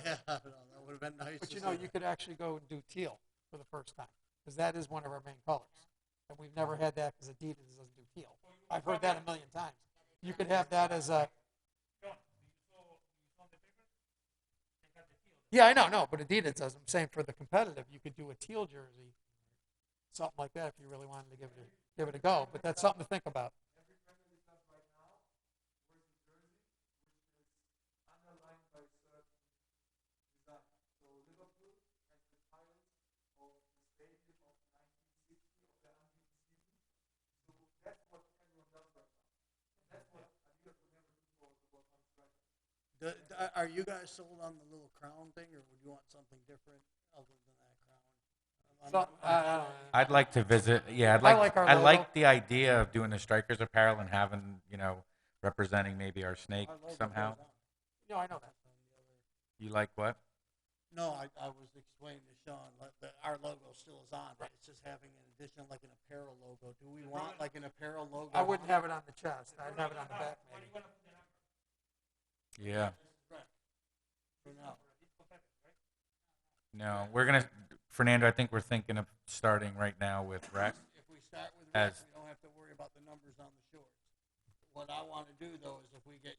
Speaker 1: Yeah, that would have been nice.
Speaker 9: But
Speaker 1: to
Speaker 9: you know,
Speaker 1: see.
Speaker 9: you could actually go and do teal for the first time, because that is one of our main colors. And we've never had that because Adidas doesn't do teal. I've heard that a million times. You could have that as a. Yeah, I know, no, but Adidas does. I'm saying for the competitive, you could do a teal jersey, something like that, if you really wanted to give it a go. But that's something to think about.
Speaker 1: Are you guys sold on the little crown thing, or would you want something different other than that crown?
Speaker 9: So, I don't know.
Speaker 5: I'd like to visit. Yeah,
Speaker 9: I like our
Speaker 5: I
Speaker 9: logo.
Speaker 5: like the idea of doing the strikers apparel and having, representing maybe our snake
Speaker 1: Our logo
Speaker 5: somehow.
Speaker 1: goes on.
Speaker 9: No, I know that.
Speaker 5: You like what?
Speaker 1: No, I was explaining to Sean that our logo still is on, but it's just having an addition like an apparel logo. Do we want like an apparel logo?
Speaker 9: I wouldn't have it on the chest. I'd have it on the back maybe.
Speaker 5: Yeah.
Speaker 1: For now.
Speaker 5: No, Fernando, I think we're thinking of starting right now with rec.
Speaker 1: If we start with
Speaker 5: As-
Speaker 1: Rex, we don't have to worry about the numbers on the shorts. What I want to do though is if we get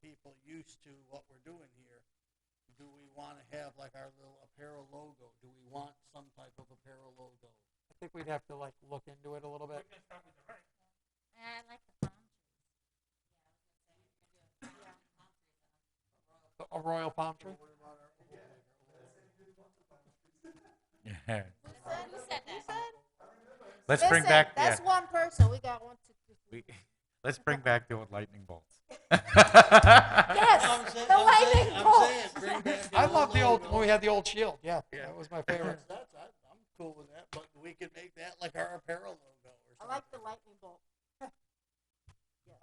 Speaker 1: people used to what we're doing here, do we want to have like our little apparel logo? Do we want some type of apparel logo?
Speaker 9: I think we'd have to like look into it a little bit.
Speaker 2: I like the palm
Speaker 9: A royal palm tree.
Speaker 5: Yeah.
Speaker 2: Who said that?
Speaker 5: Let's bring
Speaker 7: Listen,
Speaker 5: back.
Speaker 7: that's
Speaker 5: Yeah,
Speaker 7: one person. We got 1, 2, 3.
Speaker 5: let's bring back the old lightning bolts.
Speaker 7: Yes, the lightning bolt.
Speaker 1: Bring back
Speaker 9: I love the old
Speaker 1: logo.
Speaker 9: when we had the old shield. Yeah, that was my favorite.
Speaker 1: I'm cool with that, but we could make that like our apparel logo or
Speaker 7: I
Speaker 1: something.
Speaker 7: like the lightning bolt.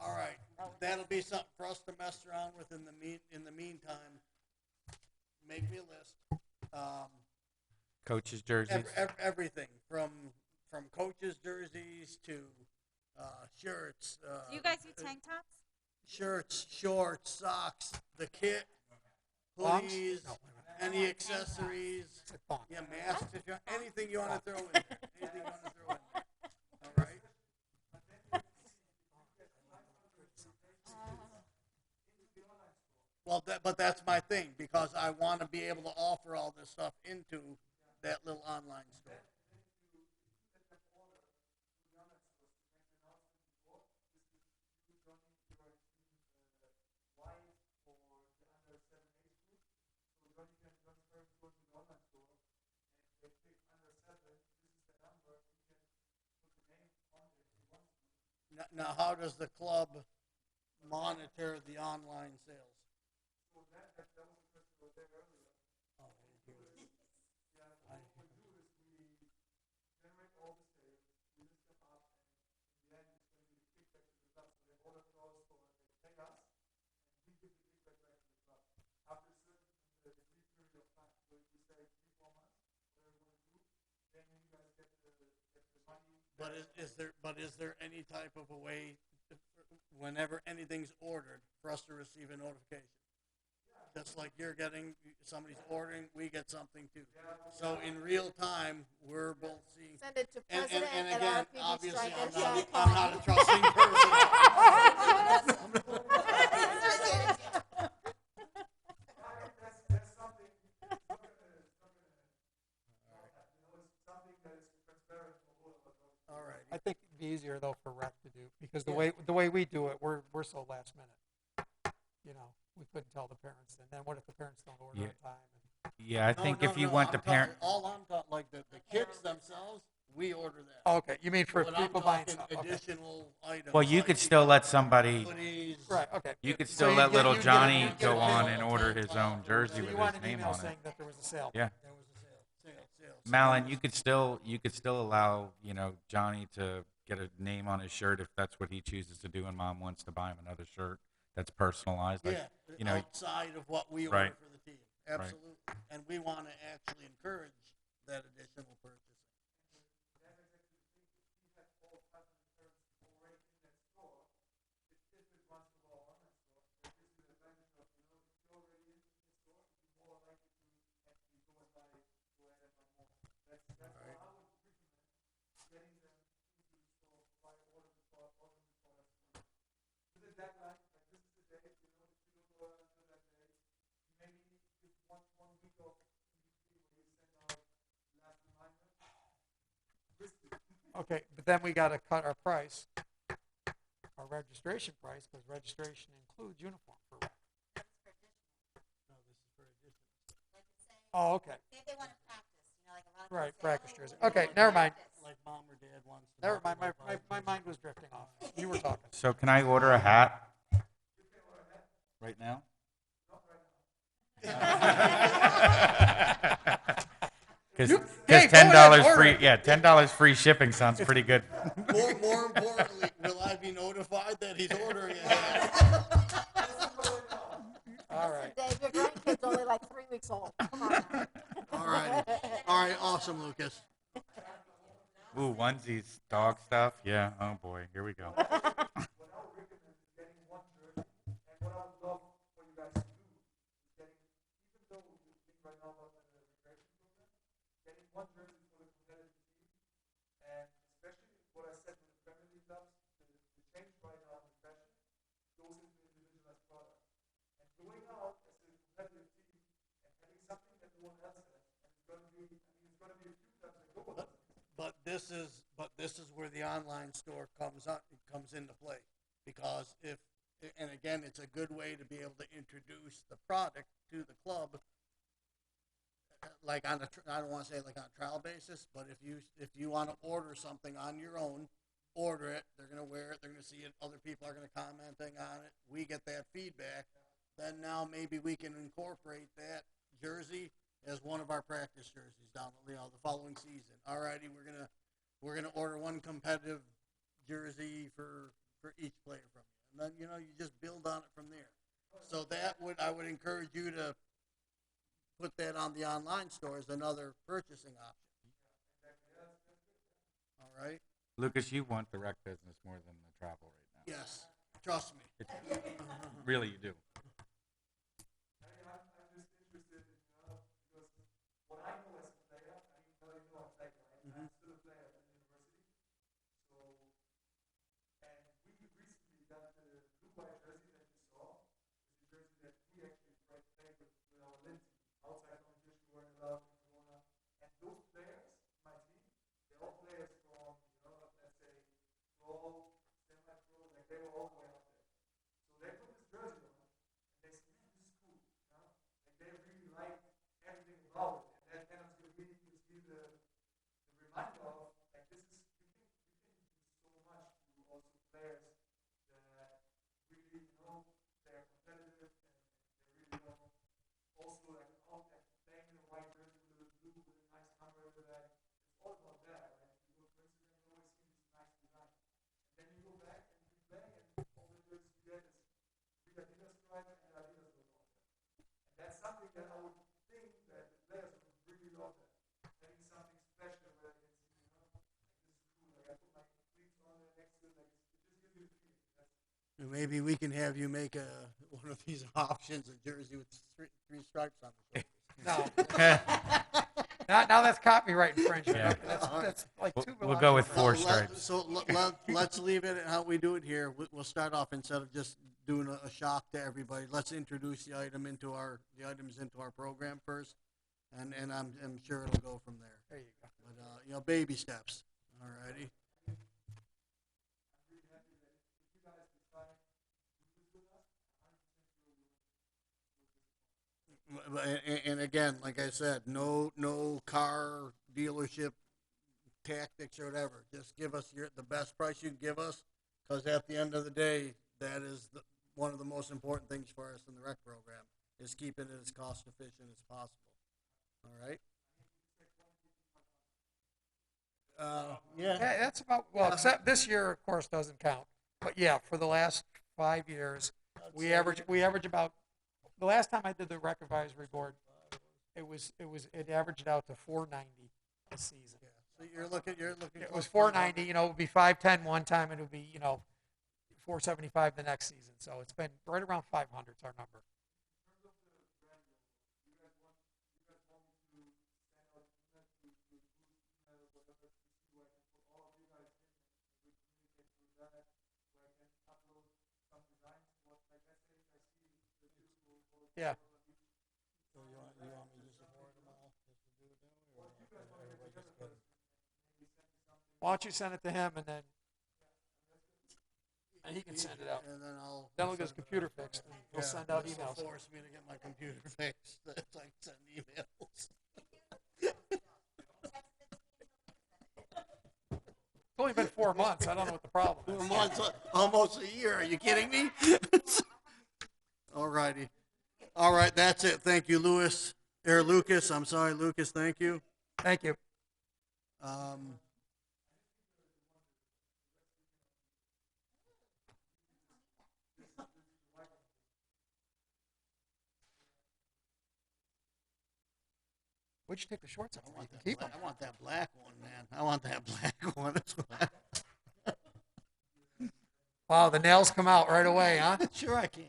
Speaker 1: All right, that'll be something for us to mess around with in the meantime. Make me a list.
Speaker 5: Coaches jerseys.
Speaker 1: Everything from coaches jerseys to shirts.
Speaker 2: Do you guys do tank tops?
Speaker 1: Shirts, shorts, socks, the kit,
Speaker 9: Thongs?
Speaker 1: hoodies,
Speaker 9: No,
Speaker 1: any accessories.
Speaker 9: It's a thong.
Speaker 1: Yeah, masks. If you anything you want to throw in there. Anything you want to throw in there. All right. Well, but that's my thing because I want to be able to offer all this stuff into that little online store. Now, how does the club monitor the online sales? But is there any type of a way, whenever anything's ordered, for us to receive a notification? Just like you're getting, somebody's ordering, we get something too. So in real time, we're both seeing.
Speaker 7: Send it to
Speaker 1: And
Speaker 7: president
Speaker 1: again,
Speaker 7: at
Speaker 1: obviously, I'm
Speaker 7: rpgstrikers.com.
Speaker 1: not a trusting person. All right.
Speaker 9: I think it'd be easier though for rec to do because the way we do it, we're so last minute. You know, we couldn't tell the parents, and then what if the parents don't order
Speaker 5: Yeah.
Speaker 9: on time?
Speaker 5: Yeah, I think if you want the parent.
Speaker 1: All I'm talking, like the kits themselves, we order that.
Speaker 9: Oh, okay, you mean for
Speaker 1: But I'm
Speaker 9: people buying
Speaker 1: talking
Speaker 9: stuff? Okay.
Speaker 1: additional items.
Speaker 5: Well, you
Speaker 1: like
Speaker 5: could still let somebody.
Speaker 1: hoodies.
Speaker 9: Right. Okay.
Speaker 5: You could
Speaker 9: So
Speaker 5: still
Speaker 9: you
Speaker 5: let
Speaker 9: get-
Speaker 5: little
Speaker 9: you get
Speaker 5: Johnny
Speaker 9: you get
Speaker 5: go
Speaker 9: a
Speaker 5: on
Speaker 9: bill.
Speaker 5: and order his own jersey
Speaker 9: So
Speaker 5: with
Speaker 9: you want
Speaker 5: his
Speaker 9: an
Speaker 5: name
Speaker 9: email
Speaker 5: on it.
Speaker 9: saying that there was a sale.
Speaker 5: Yeah.
Speaker 1: There was a sale.
Speaker 5: Malin, you could still allow Johnny to get a name on his shirt if that's what he chooses to do, and Mom wants to buy him another shirt that's personalized. Like,
Speaker 1: Yeah, outside of what we order
Speaker 5: Right.
Speaker 1: for the team. Absolutely. And we want to actually encourage that additional purchasing.
Speaker 9: Okay, but then we got to cut our price, our registration price, because registration includes uniform for rec. Oh, okay.
Speaker 2: Say they want to practice, like a lot of
Speaker 9: Right,
Speaker 2: kids say,
Speaker 9: practice
Speaker 2: "Oh,
Speaker 9: jersey.
Speaker 2: we
Speaker 9: Okay,
Speaker 2: wanna
Speaker 9: never mind.
Speaker 2: practice."
Speaker 1: Like mom or dad wants to.
Speaker 9: Never
Speaker 1: buy
Speaker 9: mind.
Speaker 1: like
Speaker 9: My mind was drifting off. You were talking.
Speaker 5: so can I order a hat? Right now? Because
Speaker 9: Dave, go
Speaker 5: $10
Speaker 9: ahead and order
Speaker 5: free,
Speaker 9: it.
Speaker 5: yeah, $10 free shipping sounds pretty good.
Speaker 1: More importantly, will I be notified that he's ordering it?
Speaker 9: All right.
Speaker 7: Dave, your grandkid's only like 3 weeks old. Come on now.
Speaker 1: All right, awesome, Lucas.
Speaker 5: Ooh, onesies, dog stuff. Yeah. Oh boy, here we go.
Speaker 1: But this is where the online store comes into play, because and again, it's a good way to be able to introduce the product to the club, like I don't want to say like on a trial basis, but if you want to order something on your own, order it. They're gonna wear it. They're gonna see it. Other people are gonna commenting on it. We get that feedback. Then now maybe we can incorporate that jersey as one of our practice jerseys down, the following season. Alrighty, we're gonna order one competitive jersey for each player from you, and then you just build on it from there. So I would encourage you to put that on the online store as another purchasing option. All right.
Speaker 5: Lucas, you want the rec business more than the travel right now.
Speaker 1: Yes, trust me.
Speaker 5: Really, you do.
Speaker 1: Maybe we can have you make one of these options, a jersey with three stripes on the shoulders.
Speaker 9: No. Now that's copyright infringement.
Speaker 5: Yeah.
Speaker 9: That's like too
Speaker 5: We'll go with
Speaker 9: much.
Speaker 5: 4 stripes.
Speaker 1: Let's leave it at how we do it here. We'll start off, instead of just doing a shock to everybody. Let's introduce the items into our program first, and I'm sure it'll go from there.
Speaker 9: There you go.
Speaker 1: But baby steps. All righty. And again, like I said, no car dealership tactics or whatever. Just give us the best price you can give us, because at the end of the day, that is one of the most important things for us in the rec program, is keeping it as cost efficient as possible. All right. Yeah.
Speaker 9: Yeah, that's about, well, except this year, of course, doesn't count. But yeah, for the last 5 years, we average about, the last time I did the rec advisory board, it averaged out to 490 a season.
Speaker 1: Yeah. So you're looking.
Speaker 9: It was 490. It would be 510 one time, and it would be 475 the next season. So it's been right around 500 is our number. Yeah.
Speaker 1: So you want me to support them all, just to do it that way, or everybody just get it?
Speaker 9: Why don't you send it to him, and he can send it out.
Speaker 1: And then
Speaker 9: Then we'll get his computer fixed, and he'll send out
Speaker 1: this will
Speaker 9: emails.
Speaker 1: force me to get my computer fixed. It's like send emails.
Speaker 9: It's only been 4 months. I don't know what the problem is.
Speaker 1: 4 months, almost a year. Are you kidding me? All righty. All right, that's it. Thank you, Lucas. I'm sorry, Lucas. Thank you.
Speaker 9: Thank you.
Speaker 1: Um,
Speaker 9: Where'd you take the shorts off?
Speaker 1: I want that
Speaker 9: Keep
Speaker 1: black,
Speaker 9: them.
Speaker 1: I want that black one, man. I want that black one. That's what
Speaker 9: Wow, the nails come out right away, huh?
Speaker 1: sure I can.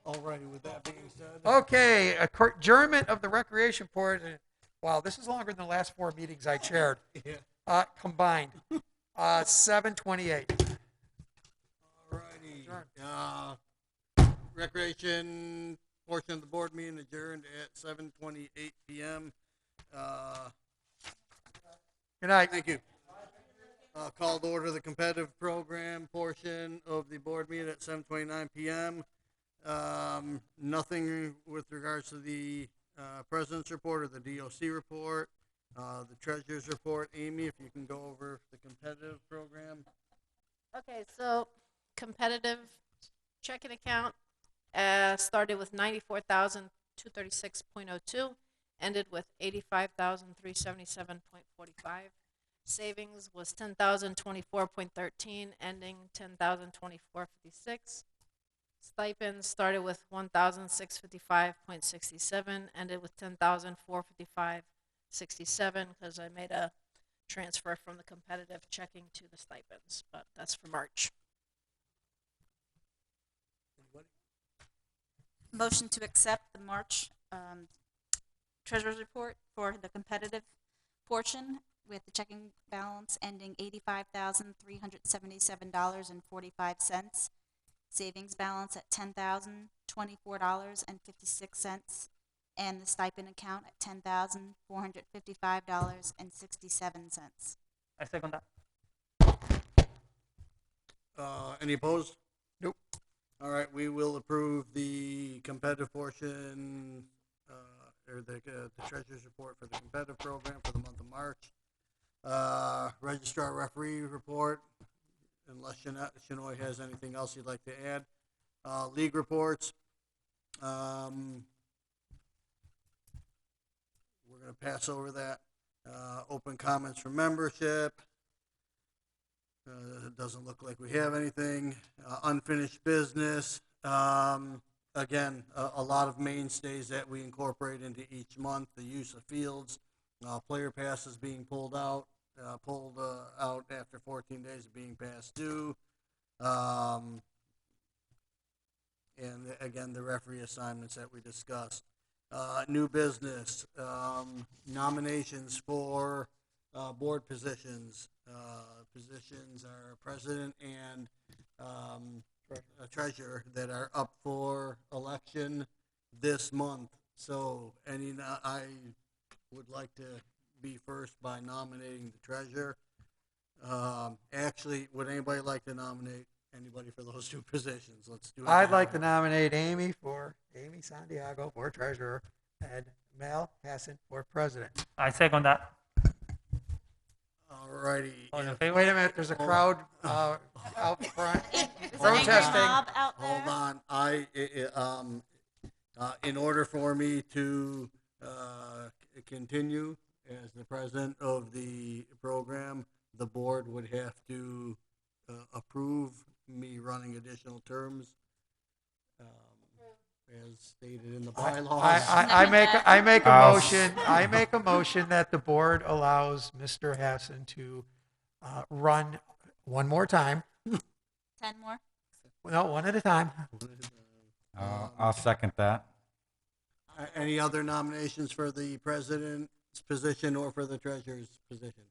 Speaker 1: All righty, with that being said.
Speaker 9: Okay, adjournment of the recreation board. Wow, this is longer than the last 4 meetings I chaired.
Speaker 1: Yeah.
Speaker 9: Combined. 7:28.
Speaker 1: All righty. Recreation portion of the board meeting adjourned at 7:28 p.m.
Speaker 9: Good night.
Speaker 1: Thank you. Call to order the competitive program portion of the board meeting at 7:29 p.m. Nothing with regards to the president's report or the DOC report, the treasurer's report. Amy, if you can go over the competitive program.
Speaker 4: Okay, so competitive checking account started with 94,236.02, ended with 85,377.45. Savings was 10,024.13, ending 10,024.56. Stipends started with 1,655.67, ended with 10,455.67 because I made a transfer from the competitive checking to the stipends, but that's for March.
Speaker 2: Motion to accept the March treasurer's report for the competitive portion with the checking balance ending $85,377.45. Savings balance at $10,024.56, and the stipend account at $10,455.67.
Speaker 10: I second that.
Speaker 1: Any opposed?
Speaker 9: Nope.
Speaker 1: All right, we will approve the competitive portion, or the treasurer's report for the competitive program for the month of March. Registrar referee report, unless Shinoy has anything else you'd like to add. League reports. We're going to pass over that. Open comments from membership. It doesn't look like we have anything. Unfinished business. Again, a lot of mainstays that we incorporate into each month. The use of fields. Player passes being pulled out after 14 days of being past due. And again, the referee assignments that we discussed. New business. Nominations for board positions. Positions are president and a treasurer that are up for election this month. So, I would like to be first by nominating the treasurer. Actually, would anybody like to nominate anybody for those 2 positions? Let's do it.
Speaker 9: I'd like to nominate Amy Santiago for treasurer and Mel Hassan for president.
Speaker 10: I second that.
Speaker 1: All righty.
Speaker 10: All in favor?
Speaker 9: Wait a minute, there's a crowd out front
Speaker 2: Is there a
Speaker 9: protesting.
Speaker 2: mob out there?
Speaker 1: Hold on. In order for me to continue as the president of the program, the board would have to approve me running additional terms, as stated in the bylaws.
Speaker 9: I make a motion. I make a motion that the board allows Mr. Hassan to run one more time.
Speaker 2: 10 more?
Speaker 9: No, one at a time.
Speaker 5: I'll second that.
Speaker 1: Any other nominations for the president's position or for the treasurer's position?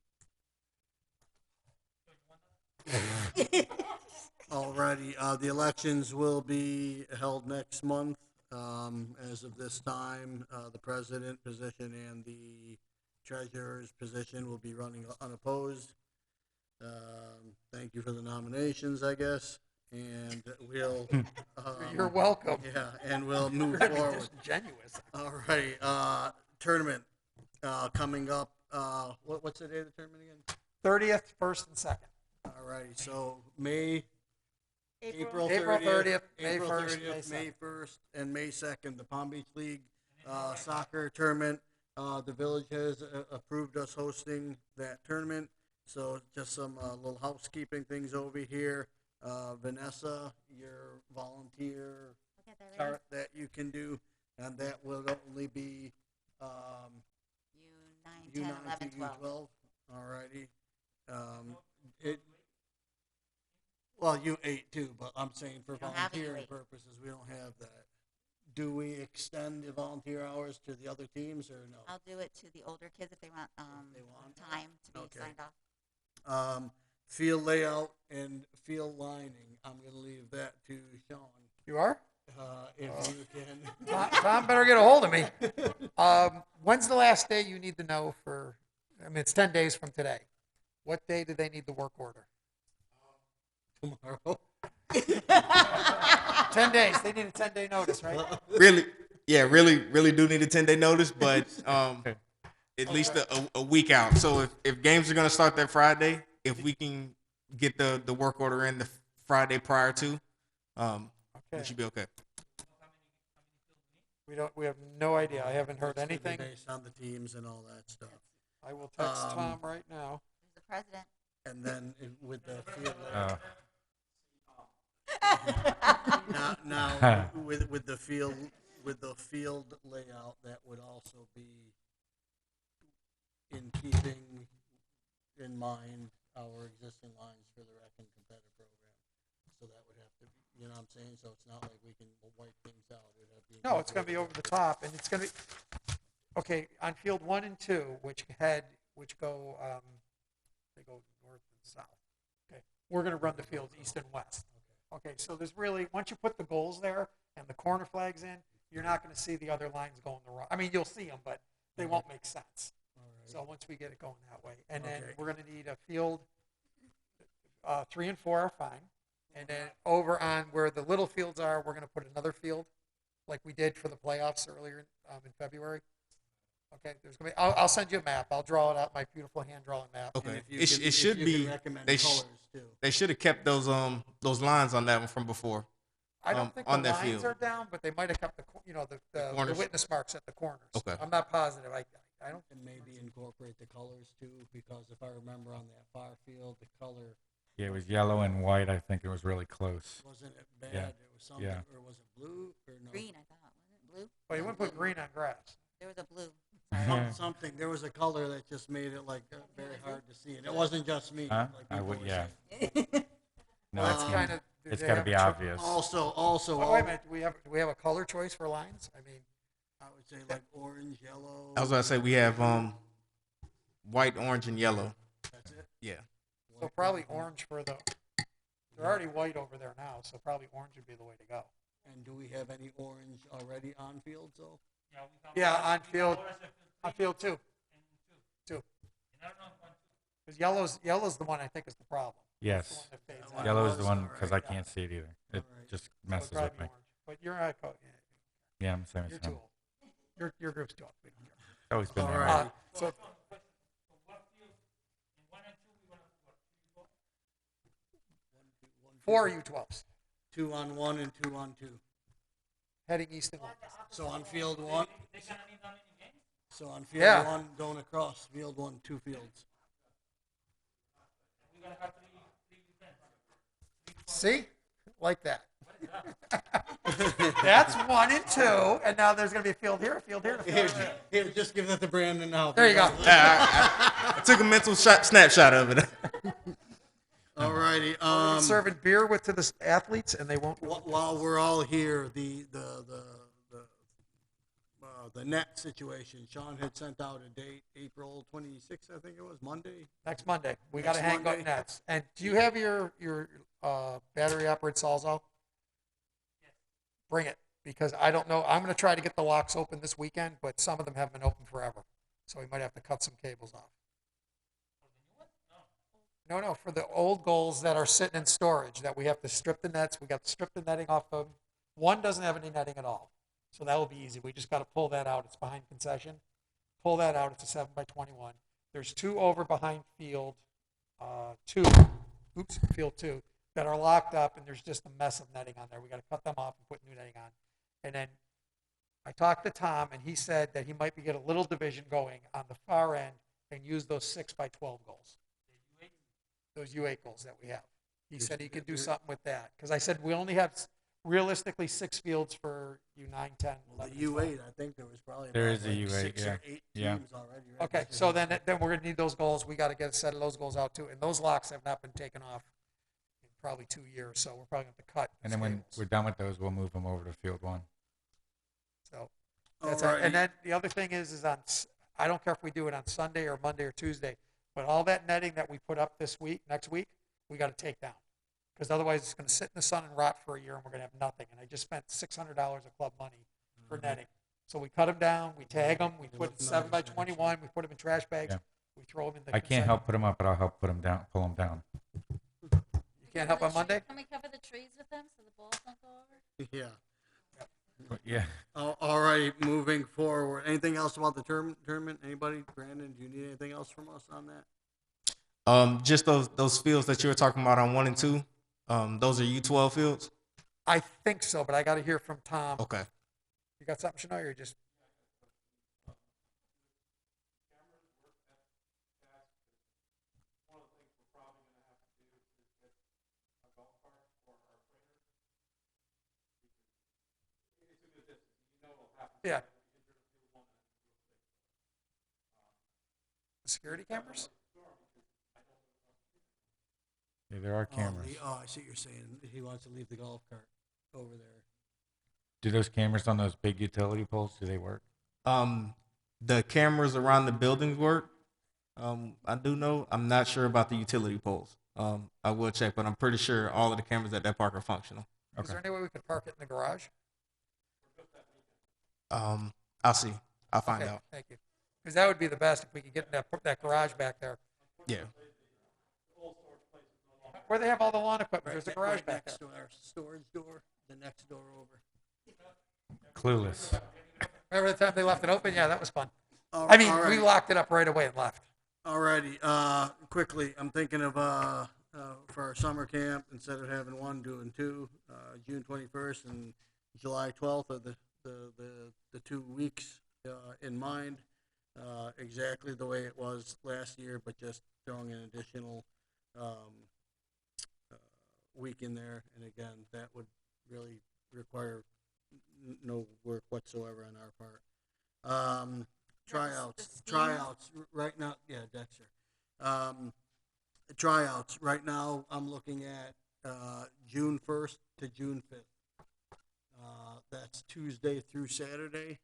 Speaker 1: Alrighty, the elections will be held next month. As of this time, the president position and the treasurer's position will be running unopposed. Thank you for the nominations, I guess, and we'll.
Speaker 9: You're welcome.
Speaker 1: Yeah, and we'll move
Speaker 9: You're gonna be
Speaker 1: forward.
Speaker 9: disingenuous.
Speaker 1: Alrighty, tournament coming up. What's the day of the tournament again?
Speaker 9: 30th, 1st, and 2nd.
Speaker 1: All righty, so April
Speaker 9: April 30th, May
Speaker 1: April
Speaker 9: 1st,
Speaker 1: 30th,
Speaker 9: May
Speaker 1: May 1st, and May 2nd, the Palm Beach League soccer tournament. The village has approved us hosting that tournament. So just some little housekeeping things over here. Vanessa, your volunteer chart that you can do, and that will only be
Speaker 2: U9, 10,
Speaker 1: U9
Speaker 2: 11,
Speaker 1: to
Speaker 2: 12.
Speaker 1: U12. All righty. Well, U8 too, but I'm saying for
Speaker 2: don't have a
Speaker 1: volunteering
Speaker 2: U8.
Speaker 1: purposes, we don't have that. Do we extend the volunteer hours to the other teams or no?
Speaker 2: I'll do it to the older kids if they want
Speaker 1: They want?
Speaker 2: time to be
Speaker 1: Okay.
Speaker 2: signed off.
Speaker 1: Field layout and field lining, I'm gonna leave that to Sean.
Speaker 9: You are?
Speaker 1: If you can.
Speaker 9: Tom better get a hold of me. When's the last day you need to know for, I mean, it's 10 days from today. What day do they need the work order?
Speaker 1: Tomorrow.
Speaker 9: 10 days. They need a 10-day notice, right?
Speaker 8: Really do need a 10-day notice, but at least a week out. So if games are going to start that Friday, if we can get the work order in the Friday prior to, we should be okay.
Speaker 9: We have no idea. I haven't heard
Speaker 1: It's gonna be
Speaker 9: anything.
Speaker 1: based on the teams and all that stuff.
Speaker 9: I will text Tom right now.
Speaker 2: Who's the president?
Speaker 1: And then with the field
Speaker 5: Oh.
Speaker 1: now with the field layout, that would also be in keeping in mind our existing lines for the rec and competitive program. So that would have to be, you know what I'm saying? So it's not like we can wipe things out. It'd have to be
Speaker 9: No, it's going to be over the top, and it's going to be, okay, on field 1 and 2, which go, they go north and south. Okay, we're going to run the fields east and west. Okay, so there's really, once you put the goals there and the corner flags in, you're not going to see the other lines going the wrong. I mean, you'll see them, but they won't make sense. So once we get it going that way, and then we're going to need a field. 3 and 4 are fine, and then over on where the little fields are, we're going to put another field, like we did for the playoffs earlier in February. Okay, there's going to be. I'll send you a map. I'll draw it out, my beautiful hand drawn map.
Speaker 8: Okay,
Speaker 1: If you
Speaker 8: it should
Speaker 1: can
Speaker 8: be.
Speaker 1: recommend
Speaker 8: They
Speaker 1: colors too.
Speaker 8: they should have kept those lines on that one from before.
Speaker 9: I don't think
Speaker 8: on
Speaker 9: the
Speaker 8: that
Speaker 9: lines
Speaker 8: field.
Speaker 9: are down, but they might have kept the
Speaker 8: corners?
Speaker 9: witness marks at the corners.
Speaker 8: Okay.
Speaker 9: I'm not positive. I don't.
Speaker 1: And maybe incorporate the colors too, because if I remember on that far field, the color
Speaker 5: Yeah, it was yellow and white. I think it was really close.
Speaker 1: wasn't it bad.
Speaker 5: Yeah.
Speaker 1: It was something,
Speaker 5: Yeah.
Speaker 1: or was it blue or no?
Speaker 2: Green, I thought. Wasn't it blue?
Speaker 9: Well, you wouldn't put green on grass.
Speaker 2: There was a blue.
Speaker 1: Something. There was a color that just made it like very hard to see, and it wasn't just me.
Speaker 5: Huh?
Speaker 1: Like
Speaker 5: I
Speaker 1: people
Speaker 5: would,
Speaker 1: were
Speaker 5: yeah.
Speaker 1: saying.
Speaker 5: No,
Speaker 9: Well, that's
Speaker 5: it's,
Speaker 9: kind of.
Speaker 5: it's got to be obvious.
Speaker 1: Also,
Speaker 9: Oh, wait a minute. Do we have a color choice for lines? I mean,
Speaker 1: I would say like orange, yellow.
Speaker 8: I was going to say we have white, orange, and yellow.
Speaker 1: That's it.
Speaker 8: Yeah.
Speaker 9: so probably orange for the. They're already white over there now, so probably orange would be the way to go.
Speaker 1: And do we have any orange already on field? So
Speaker 9: Yeah, on field 2. 2. Because yellow's the one I think is the problem.
Speaker 5: Yes.
Speaker 9: The one that fades out.
Speaker 5: Yellow is the one
Speaker 1: Alright,
Speaker 5: because I can't see it either. It
Speaker 1: Alright.
Speaker 5: just
Speaker 9: So
Speaker 5: messes
Speaker 9: it'd probably
Speaker 5: with
Speaker 9: be
Speaker 5: me.
Speaker 9: orange. But you're not.
Speaker 5: Yeah, I'm the same
Speaker 9: You're
Speaker 5: as
Speaker 9: too
Speaker 5: him.
Speaker 9: old. Your group's too old. We don't care.
Speaker 5: It's always been there.
Speaker 1: Alright.
Speaker 9: So 4 U12s
Speaker 1: 2 on 1 and 2 on 2.
Speaker 9: heading east and west.
Speaker 1: So on field 1. So on field
Speaker 9: Yeah.
Speaker 1: 1, going across field 1, 2 fields.
Speaker 9: See? Like that. That's 1 and 2, and now there's going to be a field here, a field here, and a field here.
Speaker 1: Here, just give that to Brandon now.
Speaker 9: There you go.
Speaker 8: I took a mental snapshot of it.
Speaker 1: Alrighty.
Speaker 9: We're serving beer to the athletes, and they won't.
Speaker 1: While we're all here, the net situation. Sean had sent out a date, April 26th, I think it was Monday.
Speaker 9: Next Monday, we got to
Speaker 1: Next
Speaker 9: hang up
Speaker 1: Monday.
Speaker 9: nets. And do you have your battery operated Sawzall? Bring it, because I don't know. I'm going to try to get the locks open this weekend, but some of them haven't been open forever, so we might have to cut some cables off. No, for the old goals that are sitting in storage that we have to strip the nets. We got to strip the netting off of. One doesn't have any netting at all, so that will be easy. We just got to pull that out. It's behind concession. Pull that out. It's a 7x21. There's 2 over behind field field 2, that are locked up, and there's just a mess of netting on there. We got to cut them off and put new netting on. And then I talked to Tom, and he said that he might get a little division going on the far end and use those 6x12 goals. Those U8 goals that we have. He said he could do something with that. Because I said we only have realistically 6 fields for U9, 10,
Speaker 1: Well,
Speaker 9: 11,
Speaker 1: the
Speaker 9: and 12.
Speaker 1: U8, I think there was probably
Speaker 5: There
Speaker 1: about
Speaker 5: is a
Speaker 1: like
Speaker 5: U8,
Speaker 1: 6
Speaker 5: yeah.
Speaker 1: or 8
Speaker 5: Yeah.
Speaker 1: teams already. Right?
Speaker 9: Okay, so then we're going to need those goals. We got to get a set of those goals out too. And those locks have not been taken off in probably 2 years. So we're probably going to have to cut.
Speaker 5: And then when
Speaker 9: cables.
Speaker 5: we're done with those, we'll move them over to field 1.
Speaker 9: So that's it.
Speaker 1: Alrighty.
Speaker 9: And then the other thing is I don't care if we do it on Sunday or Monday or Tuesday, but all that netting that we put up next week, we got to take down. Because otherwise it's going to sit in the sun and rot for a year and we're going to have nothing. And I just spent $600 of club money for netting. So we cut them down, we tag them, we put 7x21, we put them in trash bags,
Speaker 5: Yeah.
Speaker 9: we throw them in the
Speaker 5: I can't help put them up, but I'll help put them down, pull them down.
Speaker 9: You can't help on Monday?
Speaker 2: Can we cover the trees with them so the balls don't go over?
Speaker 1: Yeah.
Speaker 5: But yeah.
Speaker 1: All right, moving forward. Anything else about the tournament? Anybody? Brandon, do you need anything else from us on that?
Speaker 8: Just those fields that you were talking about on 1 and 2. Those are U12 fields.
Speaker 9: I think so, but I got to hear from Tom.
Speaker 8: Okay.
Speaker 9: You got something, Shanoy, or just? Yeah. Security cameras?
Speaker 5: Yeah, there are cameras.
Speaker 1: I see what you're saying. He wants to leave the golf cart over there.
Speaker 5: Do those cameras on those big utility poles, do they work?
Speaker 8: The cameras around the buildings work. I do know. I'm not sure about the utility poles. I will check, but I'm pretty sure all of the cameras at that park are functional.
Speaker 9: Is there any way we could park it in the garage?
Speaker 8: I'll see. I'll find
Speaker 9: Okay,
Speaker 8: out.
Speaker 9: thank you. Because that would be the best if we could get that garage back there.
Speaker 8: Yeah.
Speaker 9: Where they have all the lawn equipment, there's a garage
Speaker 1: Right
Speaker 9: back
Speaker 1: next
Speaker 9: there.
Speaker 1: to our storage door, the next door over.
Speaker 5: Clueless.
Speaker 9: Remember the time they left it open? Yeah, that was fun.
Speaker 1: All
Speaker 9: I mean,
Speaker 1: all
Speaker 9: we
Speaker 1: right.
Speaker 9: locked it up right away and left.
Speaker 1: Alrighty, quickly, I'm thinking of, for our summer camp, instead of having 1, doing 2, June 21st and July 12th are the 2 weeks, in mind, exactly the way it was last year, but just throwing an additional, week in there, and again, that would really require no work whatsoever on our part. Tryouts, right now, yeah, Dexter. Tryouts, right now, I'm looking at, June 1st to June 5th. That's Tuesday through Saturday,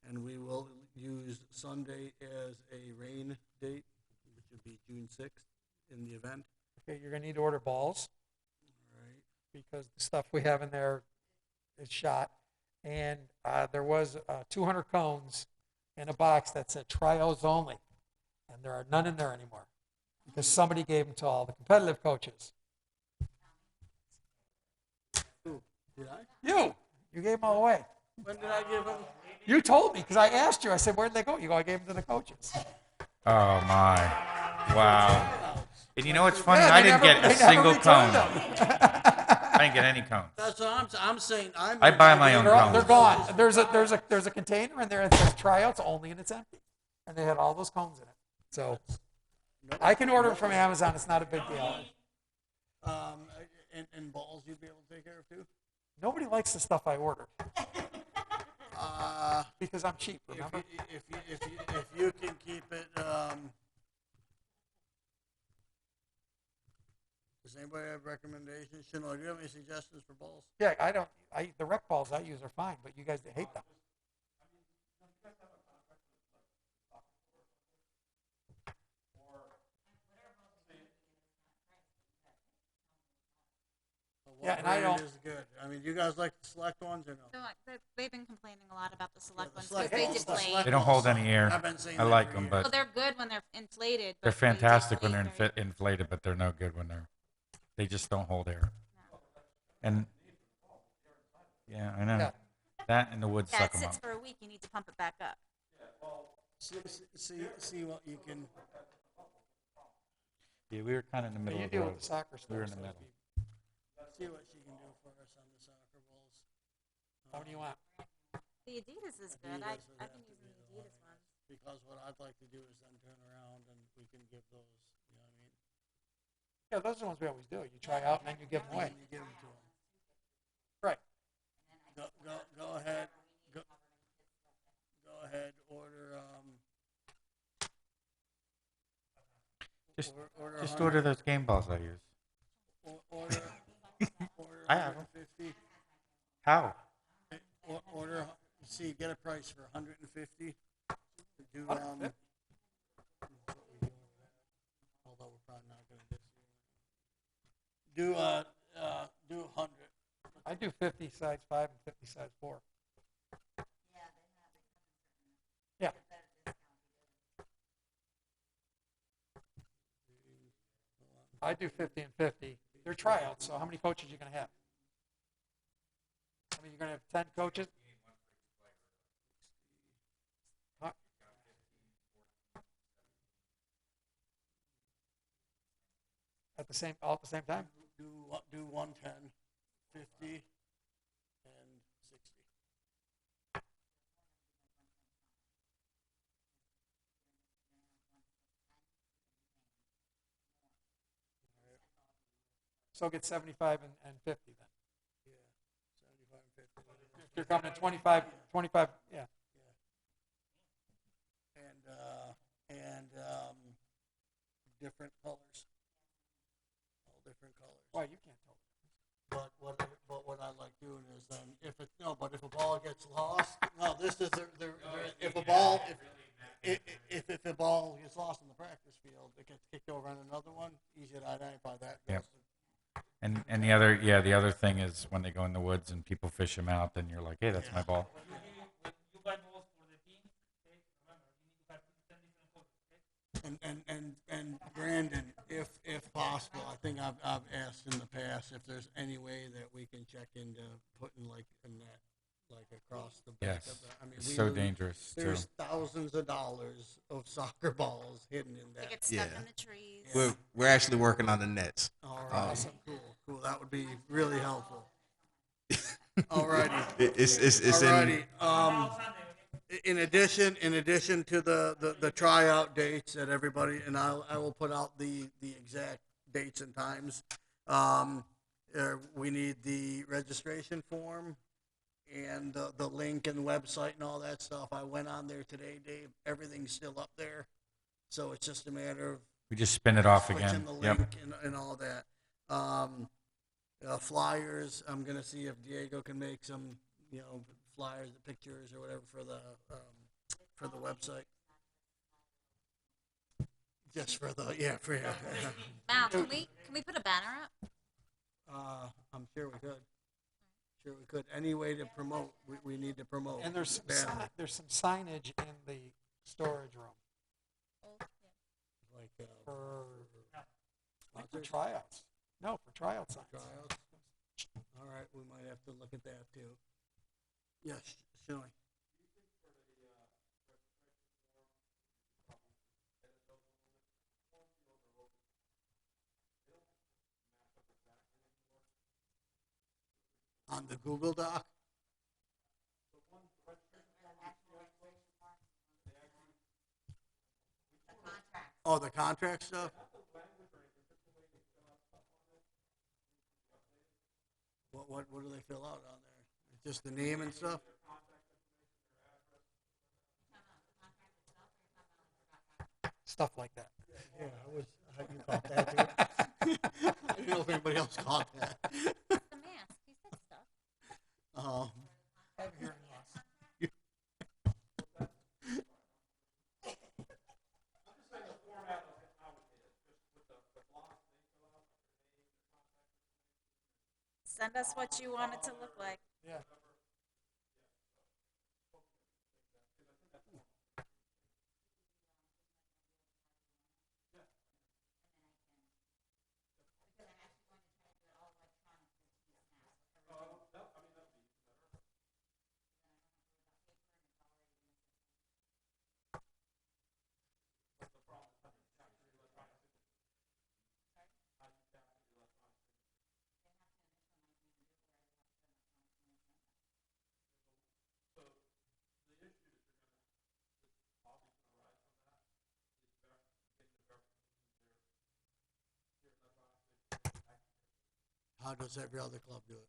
Speaker 1: and we will use Sunday as a rain date, which would be June 6th in the event.
Speaker 9: Okay, you're gonna need to order balls
Speaker 1: All right.
Speaker 9: because the stuff we have in there is shot. And there was 200 cones in a box that said trials only, and there are none in there anymore because somebody gave them to all the competitive coaches.
Speaker 1: Who, did I?
Speaker 9: You gave them all away.
Speaker 1: When did I give them?
Speaker 9: You told me because I asked you. I said, "Where'd they go?" You go, "I gave them to the coaches."
Speaker 5: Oh my. Wow. And you know what's funny?
Speaker 9: Yeah,
Speaker 5: I
Speaker 9: they
Speaker 5: didn't
Speaker 9: never-
Speaker 5: get a
Speaker 9: they never
Speaker 5: single
Speaker 9: returned
Speaker 5: cone.
Speaker 9: them.
Speaker 5: I didn't get any cones.
Speaker 1: That's what I'm saying.
Speaker 5: I buy my own
Speaker 9: They're
Speaker 5: cones.
Speaker 9: gone. There's a container in there that says tryouts only, and it's empty. And they had all those cones in it. So I can order them from Amazon. It's not a big deal.
Speaker 1: And balls you'd be able to take care of too?
Speaker 9: Nobody likes the stuff I order
Speaker 1: Uh,
Speaker 9: because I'm cheap.
Speaker 1: if
Speaker 9: Remember?
Speaker 1: if you can keep it, does anybody have recommendations? Shinoy, do you have any suggestions for balls?
Speaker 9: Yeah, I don't. The rec balls I use are fine, but you guys they hate them.
Speaker 1: What
Speaker 9: Yeah, and I
Speaker 1: brand
Speaker 9: don't-
Speaker 1: is good? I mean, you guys like the select ones or no?
Speaker 2: So they've been complaining a lot about the select
Speaker 1: The
Speaker 2: ones
Speaker 1: select
Speaker 2: because they
Speaker 1: balls, the
Speaker 2: deflate.
Speaker 1: select
Speaker 5: They don't hold
Speaker 1: balls.
Speaker 5: any air.
Speaker 1: I've been saying
Speaker 5: I
Speaker 1: that
Speaker 5: like
Speaker 1: for
Speaker 5: them,
Speaker 1: years.
Speaker 2: Well,
Speaker 5: but
Speaker 2: they're good when they're inflated.
Speaker 5: they're
Speaker 2: but they
Speaker 5: fantastic when they're
Speaker 2: deflate very-
Speaker 5: inflated, but they're no good when they just don't hold air. And yeah, I know.
Speaker 9: Yeah.
Speaker 5: That and the wood
Speaker 2: Yeah,
Speaker 5: suck
Speaker 2: it
Speaker 5: them
Speaker 2: sits
Speaker 5: up.
Speaker 2: for a week. You need to pump it back up.
Speaker 1: See what you can.
Speaker 5: Yeah, we were kind of in the middle
Speaker 9: You
Speaker 5: of the
Speaker 9: deal
Speaker 5: road.
Speaker 9: with the soccer stuff.
Speaker 5: We were in the
Speaker 9: so
Speaker 5: middle.
Speaker 1: See what she can do for us on the soccer balls.
Speaker 9: How many you want?
Speaker 2: The Adidas is good.
Speaker 1: Adidas would
Speaker 2: I've
Speaker 1: have
Speaker 2: been
Speaker 1: to
Speaker 2: using
Speaker 1: be
Speaker 2: the
Speaker 1: the
Speaker 2: Adidas
Speaker 1: one.
Speaker 2: ones.
Speaker 1: Because what I'd like to do is then turn around and we can give those, you know what I mean?
Speaker 9: Yeah, those are the ones we always do. You try out and then you give them away.
Speaker 1: And you give them to them.
Speaker 9: Right.
Speaker 1: Go ahead, go ahead, order,
Speaker 5: Just,
Speaker 1: order
Speaker 5: just
Speaker 1: 100
Speaker 5: order those game balls I use.
Speaker 1: Order
Speaker 5: I have 'em.
Speaker 1: 150.
Speaker 5: How?
Speaker 1: Order, see, get a price for 150. Do,
Speaker 9: 150?
Speaker 1: although we're probably not gonna do 100.
Speaker 9: I do 50 size 5 and 50 size 4. Yeah. I do 50 and 50. They're tryouts, so how many coaches are you going to have? I mean, you're going to have 10 coaches? Huh? All at the same time?
Speaker 1: Do 110, 50, and 60.
Speaker 9: So get 75 and 50 then.
Speaker 1: Yeah, 75 and 50.
Speaker 9: If you're coming at 25, yeah.
Speaker 1: And different colors. All different colors.
Speaker 9: Why, you can't tell.
Speaker 1: But what I like doing is then but if a ball gets lost, no, this is if a ball if a ball gets lost in the practice field, it gets kicked over on another one. Easy to identify that.
Speaker 5: Yep. And the other thing is when they go in the woods and people fish them out, then you're like, hey, that's my ball.
Speaker 1: And Brandon, if possible, I think I've asked in the past if there's any way that we can check into putting like a net, like across the back
Speaker 5: Yes.
Speaker 1: of the. I mean,
Speaker 5: It's so dangerous, too.
Speaker 1: There's thousands of dollars of soccer balls hidden in
Speaker 2: They
Speaker 1: that.
Speaker 2: get stuck
Speaker 8: Yeah.
Speaker 2: in the trees.
Speaker 8: We're actually working on the nets.
Speaker 1: All right, cool. That would be really helpful. All righty.
Speaker 8: It's
Speaker 1: Alrighty.
Speaker 8: in
Speaker 1: In addition to the tryout dates that everybody, and I will put out the exact dates and times. We need the registration form and the link and website and all that stuff. I went on there today, Dave. Everything's still up there, so it's just a matter of
Speaker 5: We just spin it off
Speaker 1: switching
Speaker 5: again.
Speaker 1: the
Speaker 5: Yep.
Speaker 1: link and all that. Flyers. I'm gonna see if Diego can make some, flyers, pictures, or whatever for the website. Just for
Speaker 2: Mal, can we put a banner up?
Speaker 1: I'm sure we could. Any way to promote, we need to promote.
Speaker 9: And there's
Speaker 1: banner.
Speaker 9: some signage in the storage room
Speaker 1: Like
Speaker 9: for
Speaker 1: sponsors?
Speaker 9: tryouts. No, for tryout signs.
Speaker 1: Tryouts. All right, we might have to look at that too. Yes, Shelley. On the Google Doc? Oh, the contract stuff? What do they fill out on there? Just the name and stuff?
Speaker 9: Stuff like that.
Speaker 1: Yeah, you caught that too? I didn't know if anybody else caught that.
Speaker 2: The mask. He said stuff.
Speaker 9: I have hearing loss.
Speaker 2: Send us what you want it to look like.
Speaker 9: Yeah.
Speaker 1: How does every other club do it?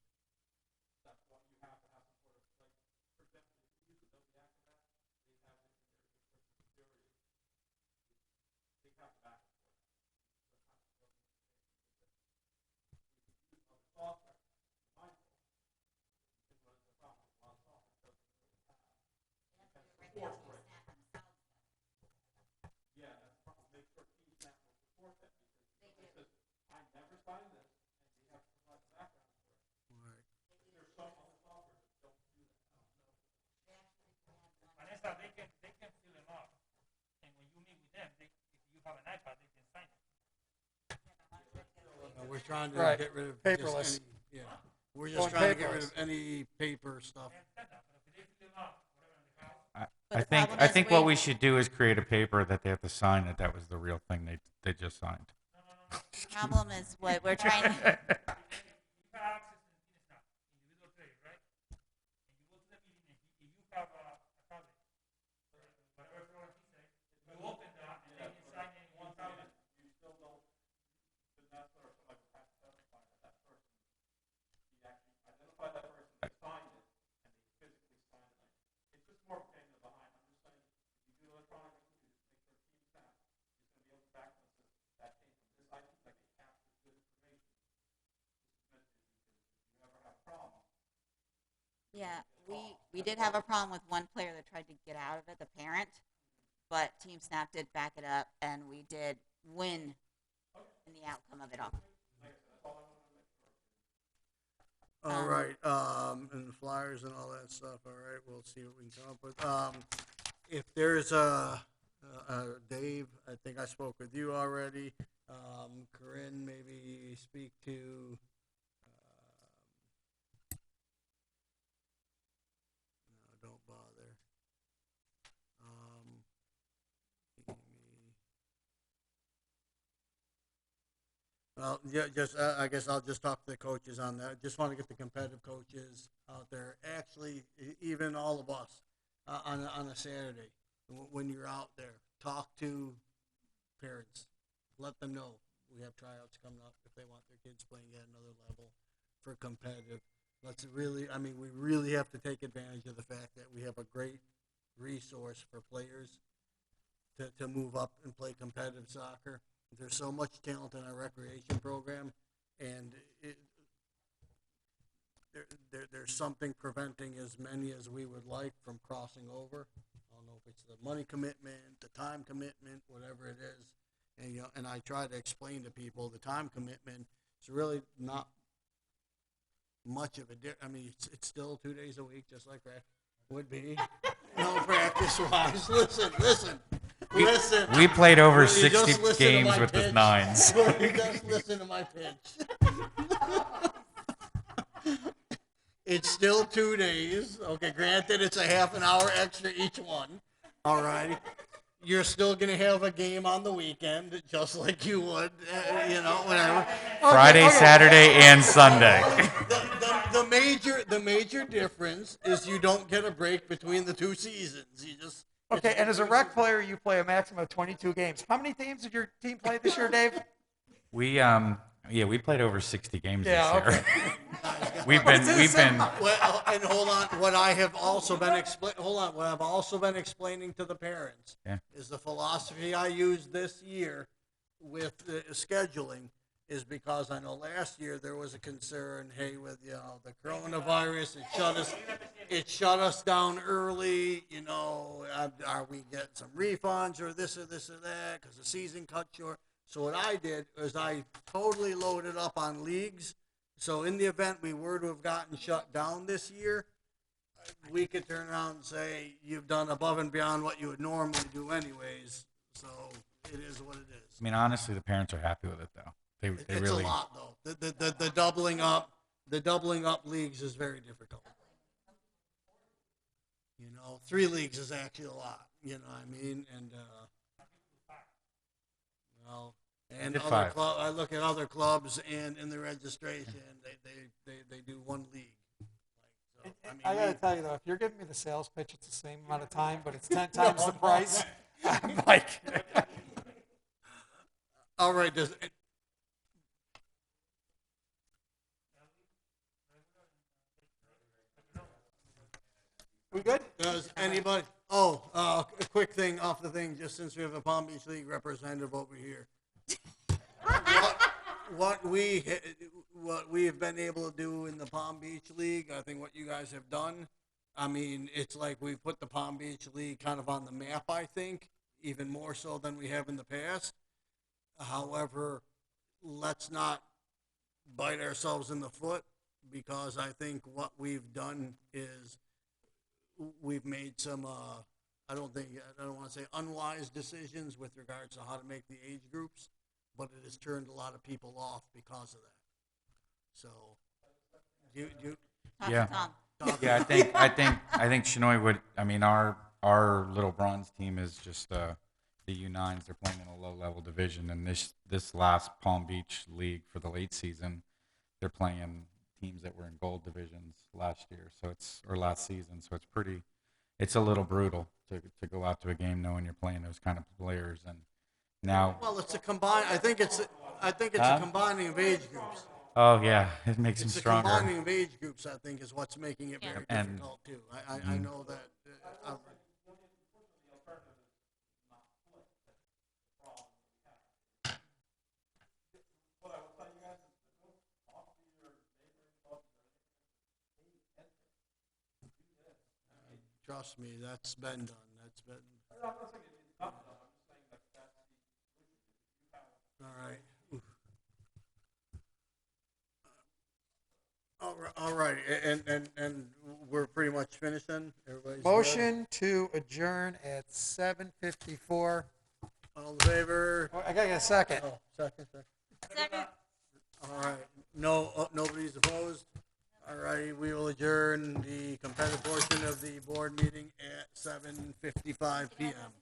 Speaker 1: Right.
Speaker 3: Vanessa, they can fill them up, and when you meet with them, if you have an iPad, they can sign it.
Speaker 1: We're trying to
Speaker 9: Right.
Speaker 1: get rid of
Speaker 9: Paperless.
Speaker 1: just any, yeah. We're just
Speaker 9: Going
Speaker 1: trying to get rid
Speaker 9: paperless.
Speaker 1: of any paper stuff.
Speaker 5: I think what we should do is create a paper that they have to sign that was the real thing they just signed.
Speaker 2: The problem is what we're trying to,
Speaker 3: You have access to the snap, individual players, right? And you go to the meeting, and you have a tablet, whatever program he says, you open that, and they can sign it in one tablet. You still don't, the master or somebody has to certify that person, he actually identified that person, signed it, and they physically signed it. It's just more getting the behind. I'm just saying, if you do electronically, you just make sure team snap is going to be able to back that came from this IP, like they capture good information.
Speaker 2: yeah, we did have a problem with one player that tried to get out of it, the parent, but Team Snap did back it up, and we did win in the outcome of it all.
Speaker 1: All right, and the flyers and all that stuff, all right, we'll see what we can come up with. If there's Dave, I think I spoke with you already. Corinne, maybe speak to, no, don't bother. Amy. Well, yeah, just, I guess I'll just talk to the coaches on that. Just want to get the competitive coaches out there. Actually, even all of us, on a Saturday, when you're out there, talk to parents. Let them know we have tryouts coming up if they want their kids playing at another level for competitive. Let's really, I mean, we really have to take advantage of the fact that we have a great resource for players to move up and play competitive soccer. There's so much talent in our recreation program, and there's something preventing as many as we would like from crossing over. I don't know if it's the money commitment, the time commitment, whatever it is. And and I try to explain to people the time commitment is really not much of a I mean, it's still 2 days a week, just like rec would be. No practice wise. Listen.
Speaker 5: We played over
Speaker 1: You just
Speaker 5: 60
Speaker 1: listen to
Speaker 5: games
Speaker 1: my
Speaker 5: with the
Speaker 1: pitch.
Speaker 5: nines.
Speaker 1: You just listen to my pitch. It's still 2 days. Okay, granted, it's a half an hour extra each one. All right. You're still going to have a game on the weekend, just like you would, whatever.
Speaker 5: Friday, Saturday, and Sunday.
Speaker 1: The major difference is you don't get a break between the two seasons. You just
Speaker 9: Okay, and as a rec player, you play a maximum of 22 games. How many games did your team play this year, Dave?
Speaker 5: We played over 60 games
Speaker 9: Yeah,
Speaker 5: this year.
Speaker 9: okay.
Speaker 5: we've been
Speaker 1: Well, and hold on. What I've also been explaining to the parents is the philosophy I used this year with scheduling is because I know last year there was a concern. Hey, with the coronavirus, it shut us down early. Are we getting some refunds or this or that because the season cut short? So what I did is I totally loaded up on leagues. So in the event we were to have gotten shut down this year, we could turn around and say, you've done above and beyond what you would normally do anyways. So it is what it is.
Speaker 5: I mean, honestly, the parents are happy with it, though. They
Speaker 1: It's
Speaker 5: really.
Speaker 1: a lot, though. The doubling up leagues is very difficult. 3 leagues is actually a lot. You know what I mean? And and
Speaker 5: did
Speaker 1: other
Speaker 5: 5.
Speaker 1: I look at other clubs and in the registration, they do 1 league. So,
Speaker 9: I gotta tell you though, if you're giving me the sales pitch, it's the same amount of time, but it's 10 times the price. I'm like,
Speaker 1: all right. Does anybody, a quick thing off the thing, just since we have a Palm Beach League representative over here. What we have been able to do in the Palm Beach League, I think what you guys have done, I mean, it's like we've put the Palm Beach League kind of on the map, I think, even more so than we have in the past. However, let's not bite ourselves in the foot, because I think what we've done is we've made some, I don't want to say unwise decisions with regards to how to make the age groups, but it has turned a lot of people off because of that. So,
Speaker 2: Talk
Speaker 5: Yeah.
Speaker 2: to Tom.
Speaker 5: Yeah, I think Shinoy would. I mean, our little bronze team is just the U9s. They're playing in a low level division, and this last Palm Beach League for the late season, they're playing teams that were in gold divisions last year. So last season. So it's a little brutal to go out to a game knowing you're playing those kind of players. And now,
Speaker 1: well, it's a combine. I think it's
Speaker 5: Huh?
Speaker 1: a combining of age groups.
Speaker 5: oh yeah, it makes them
Speaker 1: It's a
Speaker 5: stronger.
Speaker 1: combining of age groups, I think, is what's making it very
Speaker 5: And-
Speaker 1: difficult too. I know that. Trust me, that's been done. That's been. All right. Oof. All right, and we're pretty much finished then. Everybody's good?
Speaker 9: Motion to adjourn at 7:54.
Speaker 1: All in favor?
Speaker 9: I gotta get a second.
Speaker 1: Oh, second.
Speaker 2: Second.
Speaker 1: All right. No, nobody's opposed. All righty, we will adjourn the competitive portion of the board meeting at 7:55 p.m.